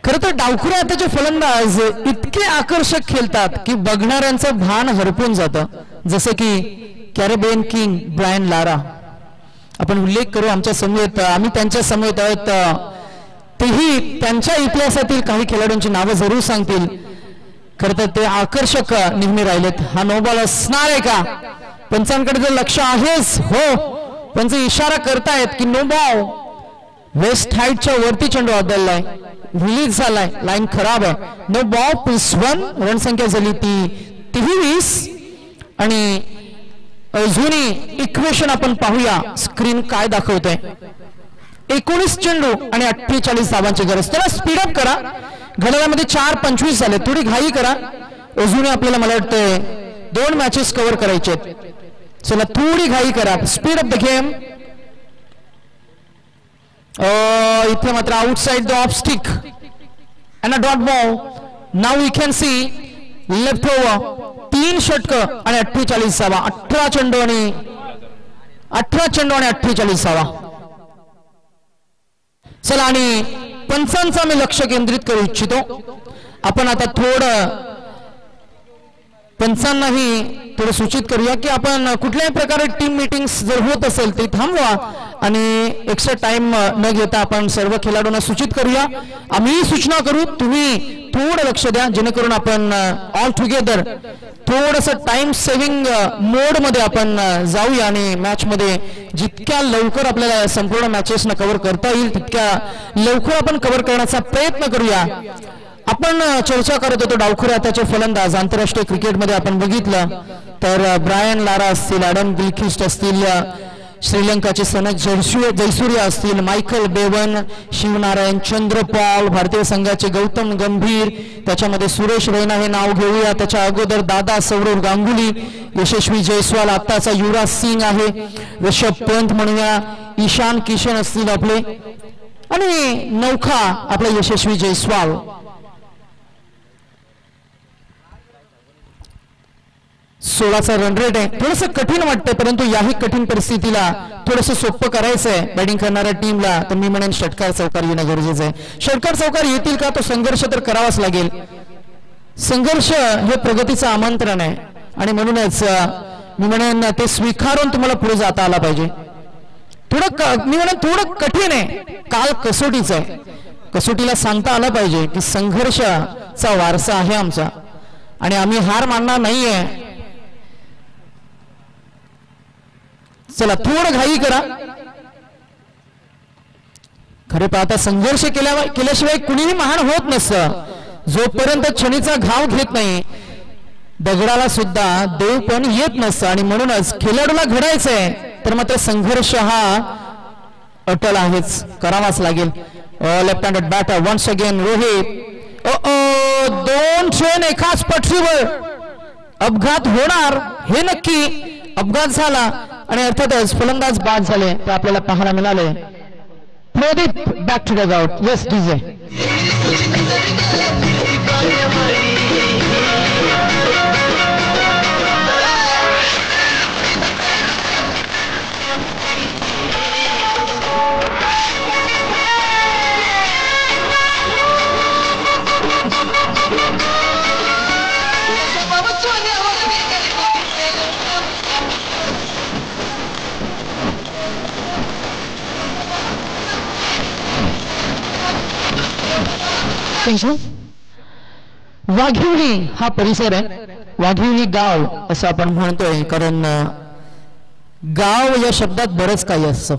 खरं तर डावखुरे हाताचे फलंदाज इतके आकर्षक खेळतात की बघणाऱ्यांचं भान हरपून जातं. जसे की कॅरेबियन किंग ब्रायन लारा. आपण उल्लेख करू आमच्या समवेत, आम्ही त्यांच्या समवेत आहोत. तेही त्यांच्या इतिहासातील काही खेळाडूंची नावं जरूर सांगतील. खरं तर ते आकर्षक नेहमी राहिलेत. हा नो बॉल असणार आहे का? पंचांकडे जर लक्ष आहेच, हो पंच इशारा करतायत की नो बॉल. वेस्ट हाईटच्या वरती चेंडू आदळलाय, रिलीज झालाय, लाईन खराब आहे. No ball +1. रणसंख्या झाली ती 23. आणि अजूनही इक्वेशन आपण पाहूया स्क्रीन काय दाखवतंय. 19 चेंडू आणि 48 धावांची गरज. त्याला स्पीडअप करा. घड्याळामध्ये 4:25 झाले. थोडी घाई करा. अजूनही आपल्याला मला वाटतंय 2 मॅचेस कव्हर करायचे आहेत. चला थोडी घाई करा. Speed up the game. इथे मात्र outside the off stick and a dot ball. Now we can see left over. 3 षटकं आणि 48 धावा. 18 चेंडू आणि 48 धावा. चला आणि पंचांचा मी लक्ष केंद्रित करू इच्छितो. आपण आता थोडं पंचांनाही थोडं सूचित करूया की आपण कुठल्याही प्रकारे टीम मीटिंग्स जर होत असेल ते थांबवा आणि एक्स्ट्रा टाइम न घेता आपण सर्व खेळाडूंना सूचित करूया. आम्ही सूचना करू, तुम्ही थोडं लक्ष द्या जेणेकरून आपण ऑल टुगेदर थोडंसं टाइम सेव्हिंग मोड मध्ये आपण जाऊया आणि मॅच मध्ये जितक्या लवकर आपल्याला संपूर्ण मॅचेस न कव्हर करता येईल तितक्या लवकर आपण कव्हर करण्याचा प्रयत्न करूया. आपण चर्चा करत होतो डावखुरे हाताचे फलंदाज आंतरराष्ट्रीय क्रिकेटमध्ये आपण बघितलं तर ब्रायन लारा असतील, ॲडम गिलख्रिस्ट असतील, श्रीलंकाचे सनथ जयसूर्या असतील, मायकल बेवन, शिवनारायण चंद्रपाल, भारतीय संघाचे गौतम गंभीर, त्याच्यामध्ये सुरेश रैना हे नाव घेऊया. त्याच्या अगोदर दादा सौरव गांगुली, यशस्वी जयस्वाल, आत्ताचा युवराज सिंग आहे, ऋषभ पंत म्हणूया, ईशान किशन असतील आपले आणि नौखा आपला यशस्वी जयस्वाल. 16चा रन रेट आहे. थोडंसं कठीण वाटतंय परंतु याही कठीण परिस्थितीला थोडंसं सोपं करायचंय बॅटिंग करणाऱ्या टीमला. तर मी म्हणेन षटकार चौकार येणं गरजेचं आहे. षटकार चौकार येतील का? तो संघर्ष तर करावाच लागेल. संघर्ष हे प्रगतीचं आमंत्रण आहे आणि म्हणूनच मी म्हणेन ते स्वीकारून तुम्हाला पुढे जाता आला पाहिजे. मी म्हणेन थोडं कठीण आहे. काल कसोटीचं आहे. कसोटीला सांगता आलं पाहिजे की संघर्षाचा वारसा आहे आमचा आणि आम्ही हार मानणार नाहीये. चला थोडं घाई करा. खरे पाहता संघर्ष केल्याशिवाय कुणीही महान होत नसतं. जोपर्यंत क्षणीचा घाव घेत नाही दगडाला सुद्धा देव पण येत नसतं आणि म्हणूनच खेळाडूला घडायचंय तर मात्र संघर्ष हा अटल आहेच, करावाच लागेल. Left handed batter once again Rohit. 2 train एकाच पटरीवर. अपघात होणार हे नक्की. अपघात झाला आणि अर्थातच फलंदाज बाद झाले ते आपल्याला पाहायला मिळाले. Pradeep back to the out. Yes DJ. Waghivali हा परिसर आहे. वाघिवली गाव असं आपण म्हणतोय कारण गाव या शब्दात बरंच काही असतं.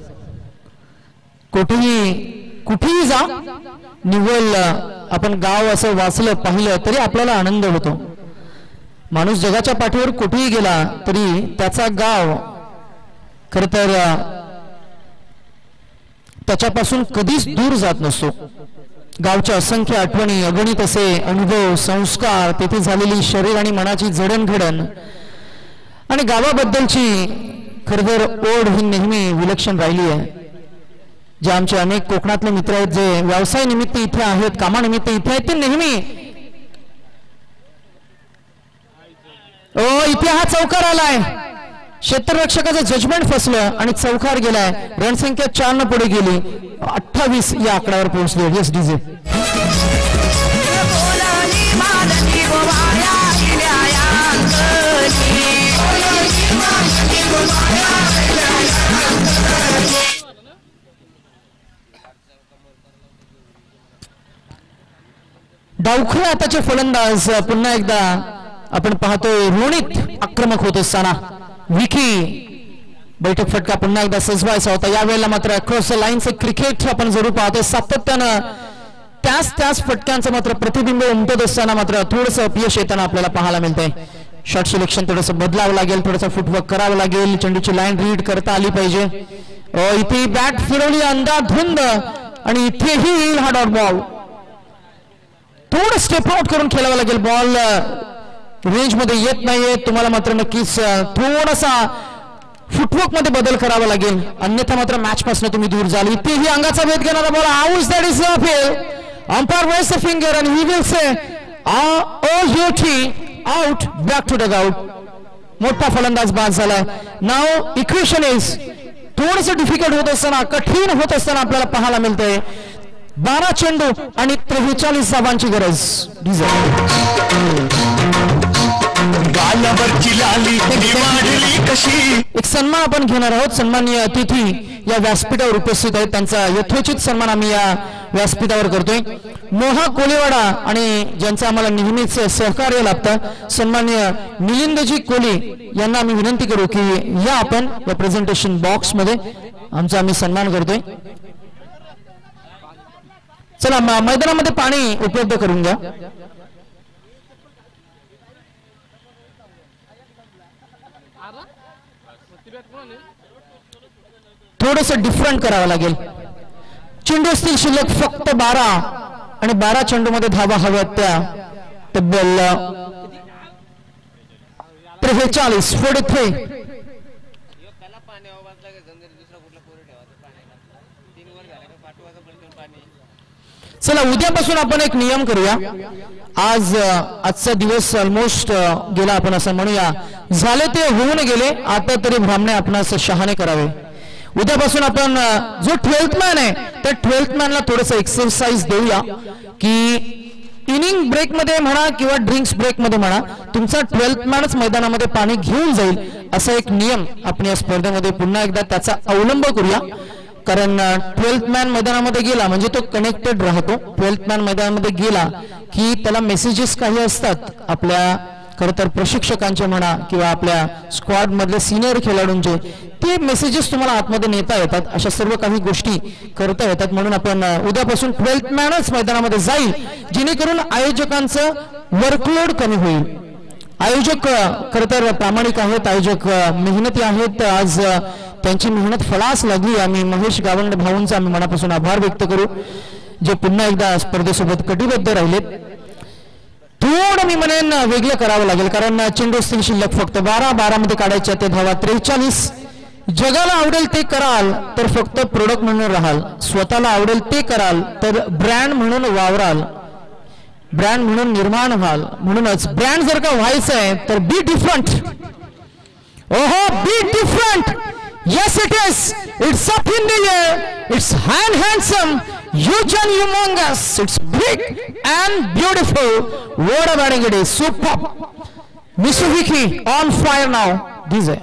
कुठेही जा निव्वळ आपण गाव असं वाचलं पाहिलं तरी आपल्याला आनंद होतो. माणूस जगाच्या पाठीवर कुठेही गेला तरी त्याचा गाव खर तर त्याच्यापासून कधीच दूर जात नसतो. गावच्या असंख्य आठवणी, अगणित असे अनुभव, संस्कार, तेथे झालेली शरीर आणि मनाची जडणघडण आणि गावाबद्दलची खरतर ओढ ही नेहमी विलक्षण राहिली आहे. जे आमचे अनेक कोकणातले मित्र आहेत जे व्यवसाय निमित्त इथे आहेत, कामानिमित्त इथे आहेत, ते नेहमी इथे हा चौकार आलाय. क्षेत्ररक्षकाचं जजमेंट फसलं आणि चौकार गेलाय. रणसंख्या 4 न पुढे गेली. 28 या आकड्यावर पोहोचले. Yes DJ. डावखुरे हाताचे फलंदाज पुन्हा एकदा आपण पाहतोय रोनित आक्रमक होत असताना विकी बैठक फटका पुन्हा एकदा सजवायचा होता यावेळेला मात्र अक्रॉस द लाईनचे क्रिकेट आपण जरूर पाहतोय सातत्यानं त्याच फटक्यांचं मात्र प्रतिबिंब उमटत असताना मात्र थोडंसं अपयश येताना आपल्याला पाहायला मिळतंय शॉट सिलेक्शन थोडंसं बदलावं लागेल थोडंसं फुटवर्क करावं लागेल चेंडूची लाईन रीड करता आली पाहिजे इथे बॅट फिरवली अंधाधुंद आणि इथेही येईल हा डॉट बॉल थोडं स्टेप आउट करून खेळावं लागेल बॉल रेंज मध्ये येत नाहीये तुम्हाला मात्र नक्कीच थोडासा फुटवर्क मध्ये बदल करावा लागेल अन्यथा मात्र मॅच पासून तुम्ही दूर जाल इथेही अंगाचा भेद घेणारा ball out that is umpire raise the finger आणि he will say out back to dugout मोठा फलंदाज बाद झाला नाव इक्वेशन इज थोडंसं डिफिकल्ट होत असताना कठीण होत असताना आपल्याला पाहायला मिळतंय 12 चेंडू आणि 43 धावांची गरज एक सन्मान आपण घेणार आहोत सन्माननीय अतिथी या व्यासपीठावर उपस्थित आहेत त्यांचा यथोचित सन्मान आम्ही या व्यासपीठावर करतोय मोहा कोलीवाडा आणि ज्यांचं आम्हाला नेहमीच सहकार्य लाभतं सन्माननीय मिलिंदजी कोली यांना आम्ही विनंती करू की या आपण या प्रेझेंटेशन बॉक्स मध्ये आमचा आम्ही सन्मान करतोय चला मैदानामध्ये पाणी उपलब्ध करून घ्या थोडंसं डिफरंट करावं लागेल चेंडू असतील शिल्लक फक्त 12 आणि 12 चेंडू मध्ये धावा हव्यात त्या तब्बल 43 चला उद्यापासून आपण एक नियम करूया आजचा दिवस ऑलमोस्ट गेला आपण असं म्हणूया झाले ते होऊन गेले आता तरी ब्राह्मणे आपणास शहाणे करावे उद्यापासून आपण जो 12th मॅन आहे त्या 12th मॅनला थोडंसं एक्सरसाइज देऊया की इनिंग ब्रेक मध्ये म्हणा किंवा ड्रिंक्स ब्रेक मध्ये म्हणा तुमचा 12th मॅनच मैदानामध्ये पाणी घेऊन जाईल असा एक नियम आपण या स्पर्धेमध्ये पुन्हा एकदा त्याचा अवलंब करूया कारण 12th मॅन मैदानामध्ये गेला म्हणजे तो कनेक्टेड राहतो 12th मॅन मैदानामध्ये गेला की त्याला मेसेजेस काही असतात आपल्या खरं तर प्रशिक्षकांचे म्हणा किंवा आपल्या स्क्वॉड मधले सिनियर खेळाडूंचे ते मेसेजेस तुम्हाला आतमध्ये नेता येतात अशा सर्व काही गोष्टी करता येतात म्हणून आपण उद्यापासून 12th मॅनच मैदानामध्ये जाईल जेणेकरून आयोजकांचं वर्कलोड कमी होईल आयोजक खरं तर प्रामाणिक आहेत आयोजक मेहनती आहेत आज त्यांची मेहनत फळास लागली आम्ही महेश गावंडे भाऊंचा आम्ही मनापासून आभार व्यक्त करू जे पुन्हा एकदा स्पर्धेसोबत कटिबद्ध राहिलेत थोडं मी म्हणेन वेगळं करावं लागेल कारण चेंडू असतील शिल्लक फक्त 12 मध्ये काढायच्या ते धावा 43 जगाला आवडेल ते कराल तर फक्त प्रोडक्ट म्हणून राहाल स्वतःला आवडेल ते कराल तर ब्रँड म्हणून वावराल ब्रँड म्हणून निर्माण व्हाल म्हणूनच ब्रँड जर का व्हायचं आहे तर बी डिफरंट ओहो be different yes it is it's up in the air it's handsome huge and humongous it's big and beautiful what a batting it is superb Mitsubishi on fire now DJ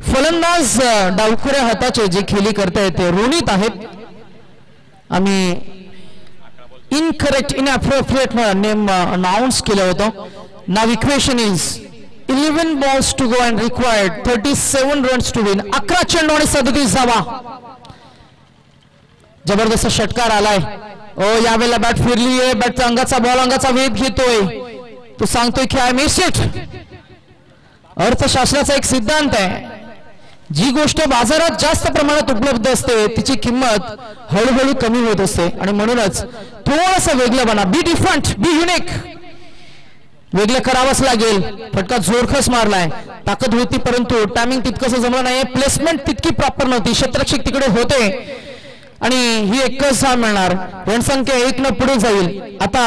फलंदाज डावखुऱ्या हाताचे जे खेळी करतायत ते रोनित आहेत आम्ही इनकरेक्ट इनअप्रोप्रिएट नेम अनाउन्स केलं होतं नाव equation is 11 balls to go and required 37 runs to win 11 चेंडू आणि 37 धावा जबरदस्त षटकार आलाय ओ यावेळेला बॅट फिरली आहे बॅटचा अंगाचा बॉल अंगाचा वेध घेतोय तो सांगतोय की आय मिस इट अर्थशास्त्राचा एक सिद्धांत आहे जी गोष्ट बाजारात जास्त प्रमाणात उपलब्ध असते तिची किंमत हळूहळू कमी होत असते आणि म्हणूनच थोडंसं वेगळं बना बी डिफरंट बी युनिक वेगळं करावंच लागेल फटका जोरखस मारलाय ताकद होती परंतु टायमिंग तितकंसं जमलं नाही प्लेसमेंट तितकी प्रॉपर नव्हती क्षेत्ररक्षक तिकडे होते आणि ही एकच धाव मिळणार रणसंख्या 1 न पुढे जाईल आता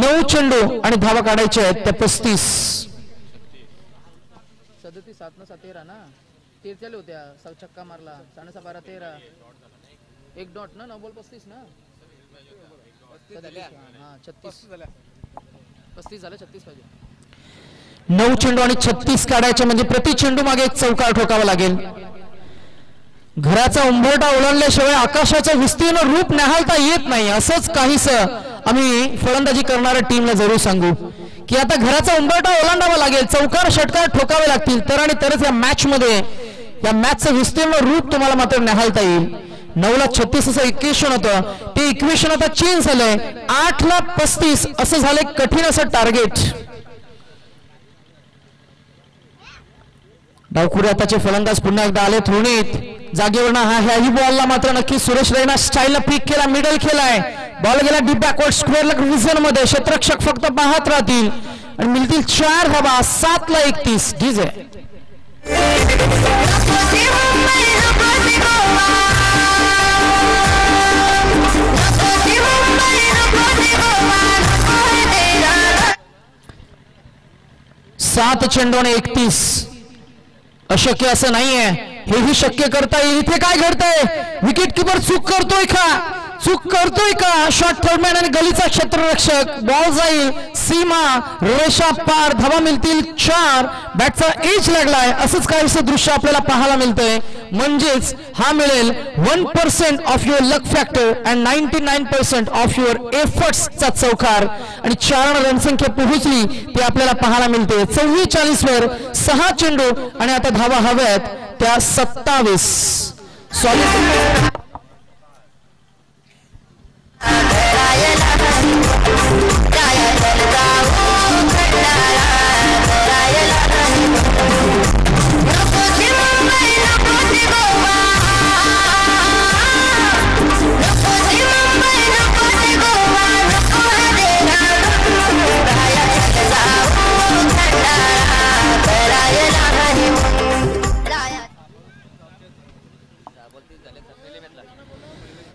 9 चेंडू आणि धावा काढायच्या आहेत त्या 35 7 ना 13 ना 13 होत्या, छक्का मारला 12 13 एक डॉट ना 9 बॉल 35 ना 36 झाले 36 पाहिजे. 9 चेंडू आणि 36 काढायचे म्हणजे प्रति चेंडू मागे एक चौकार ठोकावा लागेल. घराचा उंबरठा ओलांडल्याशिवाय आकाशाचं विस्तीर्ण रूप निहाळता येत नाही. असंच काहीसं आम्ही फलंदाजी करणाऱ्या टीमला जरूर सांगू की आता घराचा उंबरठा ओलांडावा लागेल, चौकार षटकार ठोकावे लागतील तर आणि तरच या मॅचचं विस्तीर्ण रूप तुम्हाला मात्र निहाळता येईल. 9ला 36 असं इक्वेशन होतं, ते इक्वेशन आता चेंज झालंय. 8ला 35 असं झालंय कठीण असं टार्गेट. डावखुरे आताचे फलंदाज पुन्हा एकदा आले थोडीत जागेवर. ह्याही बॉलला मात्र नक्की सुरेश रैना स्टाईलला पिक केला, मिडल केलाय, बॉल गेला डीप बॅकवर्ड स्क्वेअर रिझन मध्ये. क्षेत्ररक्षक फक्त पाहत राहतील आणि मिळतील 4 धावा. 7ला 31 डीजे. सात चेंडू आणि 31. अशक्य असं नाहीये, हेही शक्य करता येईल. इथे काय घडतंय? विकेट किपर चूक करतोय का? शॉट थर्डमॅन आणि गलीचा क्षेत्ररक्षक. बॉल जाईल सीमा रेषा पार, धावा मिळतील 4. बॅटचा एज लागलाय असंच काहीसं दृश्य आपल्याला पाहायला मिळतंय. म्हणजेच हा मिळेल 1% of your luck factor and 99% of your एफर्ट्सचा चौकार आणि 4 रनसंख्या पोहोचली ते आपल्याला पाहायला मिळते. 44 वर 6 चेंडू आणि आता धावा हव्यात त्या 27. सॉलिड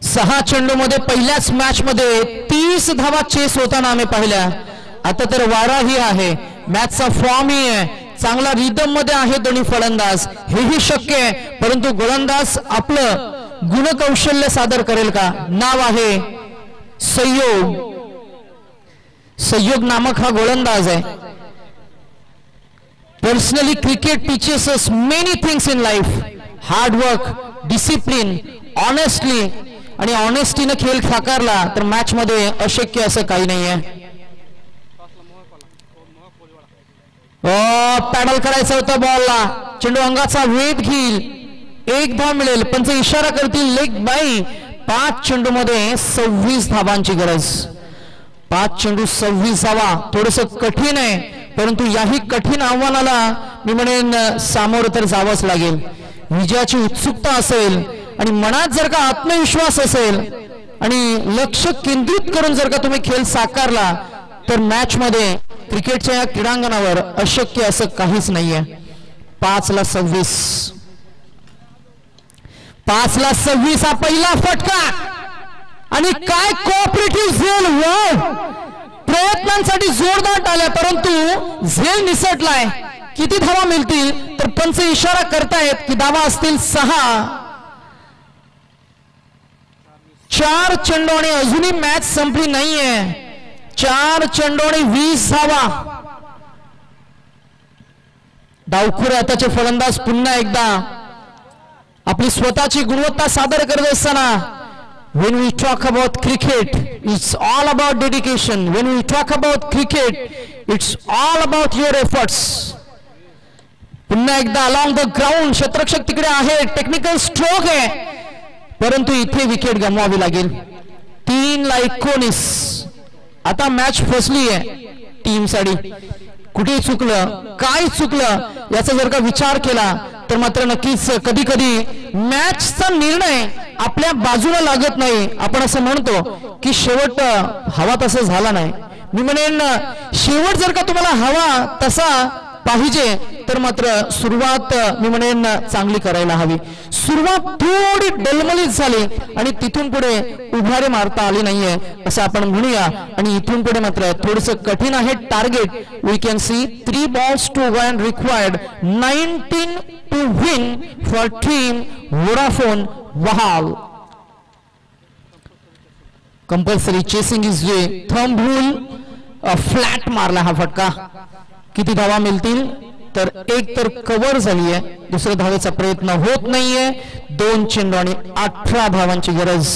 सहा चेंडू मध्ये पहिल्याच मॅच मध्ये 30 धावा चेस होताना आम्ही पाहिल्या. आता तर वाराही आहे, मॅचचा फॉर्मही आहे, चांगला रिदम मध्ये आहे दोन्ही फलंदाज. हेही शक्य आहे, परंतु गोलंदाज आपलं गुणकौशल्य सादर करेल का? नाव आहे संयोग नामक हा गोलंदाज आहे. Personally cricket teaches us many things in life. Hard work, discipline, honestly आणि ऑनेस्टीनं खेळ साकारला तर मॅच मध्ये अशक्य असं काही नाहीये. पॅडल करायचं होतं बॉलला, चेंडू अंगाचा वेध घेईल, 1 धाव मिळेल. पंच इशारा करतील लेग बाई. 5 चेंडू मध्ये 26 धावांची गरज. 5 चेंडू 26 धावा थोडस कठीण आहे, परंतु याही कठीण आव्हानाला मी म्हणेन सामोरं तर जावंच लागेल. विजयाची उत्सुकता असेल आणि मनात जर का आत्मविश्वास असेल आणि लक्ष केंद्रित करून जर का तुम्ही खेळ साकारला तर मॅच मध्ये क्रिकेटच्या या क्रीडांगणावर अशक्य असं काहीच नाहीये. 5ला 26. 5ला 26 हा पहिला फटका आणि काय कोऑपरेटिव्ह झेल. प्रयत्नांसाठी जोरदार टाळ्या, परंतु झेल निसटलाय. किती धावा मिळतील तर पंच इशारा करतायत की धावा असतील 6. 4 चेंडू आणि अजूनही मॅच संपली नाहीये. 4 चेंडू आणि 20 धावा. डावखुरे आताचे फलंदाज पुन्हा एकदा आपली स्वतःची गुणवत्ता सादर करत असताना. When we talk about cricket, it's all about dedication. When we talk about cricket, it's all about your efforts. पुन्हा एकदा along the ground क्षेत्ररक्षक तिकडे आहे, टेक्निकल स्ट्रोक आहे, परंतु इथे विकेट गमवावी लागेल. 3ला 19. आता मॅच फसली आहे टीम साठी. कुठे चुकलं, काय चुकलं याचा जर का विचार केला तर मात्र नक्कीच कधी कधी मॅचचा निर्णय आपल्या बाजूला लागत नाही. आपण असं म्हणतो की शेवट हवा तसा झाला नाही. मी म्हणेन शेवट जर का तुम्हाला हवा तसा पाहिजे तर मात्र सुरुवात मी म्हणेन चांगली करायला हवी. सुरुवात थोडी डलमलीत झाली आणि तिथून पुढे उभारे मारता आली नाहीये असं आपण म्हणूया. आणि इथून पुढे मात्र थोडस कठीण आहे target. We can see 3 balls to win required, 19 to win for team Vodafone Wahal. Compulsory chasing is way. Thumb rule flat मारला हा फटका. किती धावा मिळतील तर एक तर कव्हर झाली आहे, दुसऱ्या धावेचा प्रयत्न होत नाहीये. 2 चेंडू आणि 18 धावांची गरज.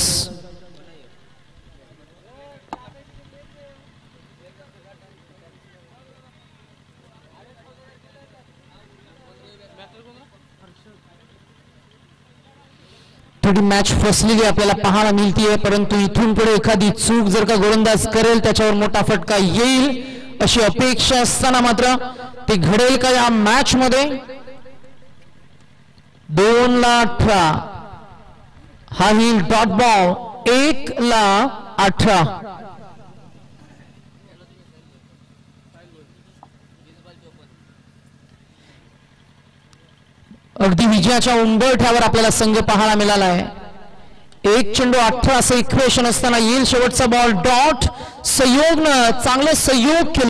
थोडी मॅच फसलेली आपल्याला पाहायला मिळतीये, परंतु इथून पुढे एखादी चूक जर का गोलंदाज करेल त्याच्यावर मोठा फटका येईल अशी अपेक्षा असताना मात्र ते घडेल का या मॅच मध्ये. 2-18 हा ही डॉट बॉल. 1-18. अगदी विजयाच्या उंबरठ्यावर आपल्याला संघ पाहायला मिळाला आहे. 1 चेंडू 18 असं इक्वेशन असताना येईल शेवटचा बॉल. डॉट. संयोगनं चांगले संयोग केले.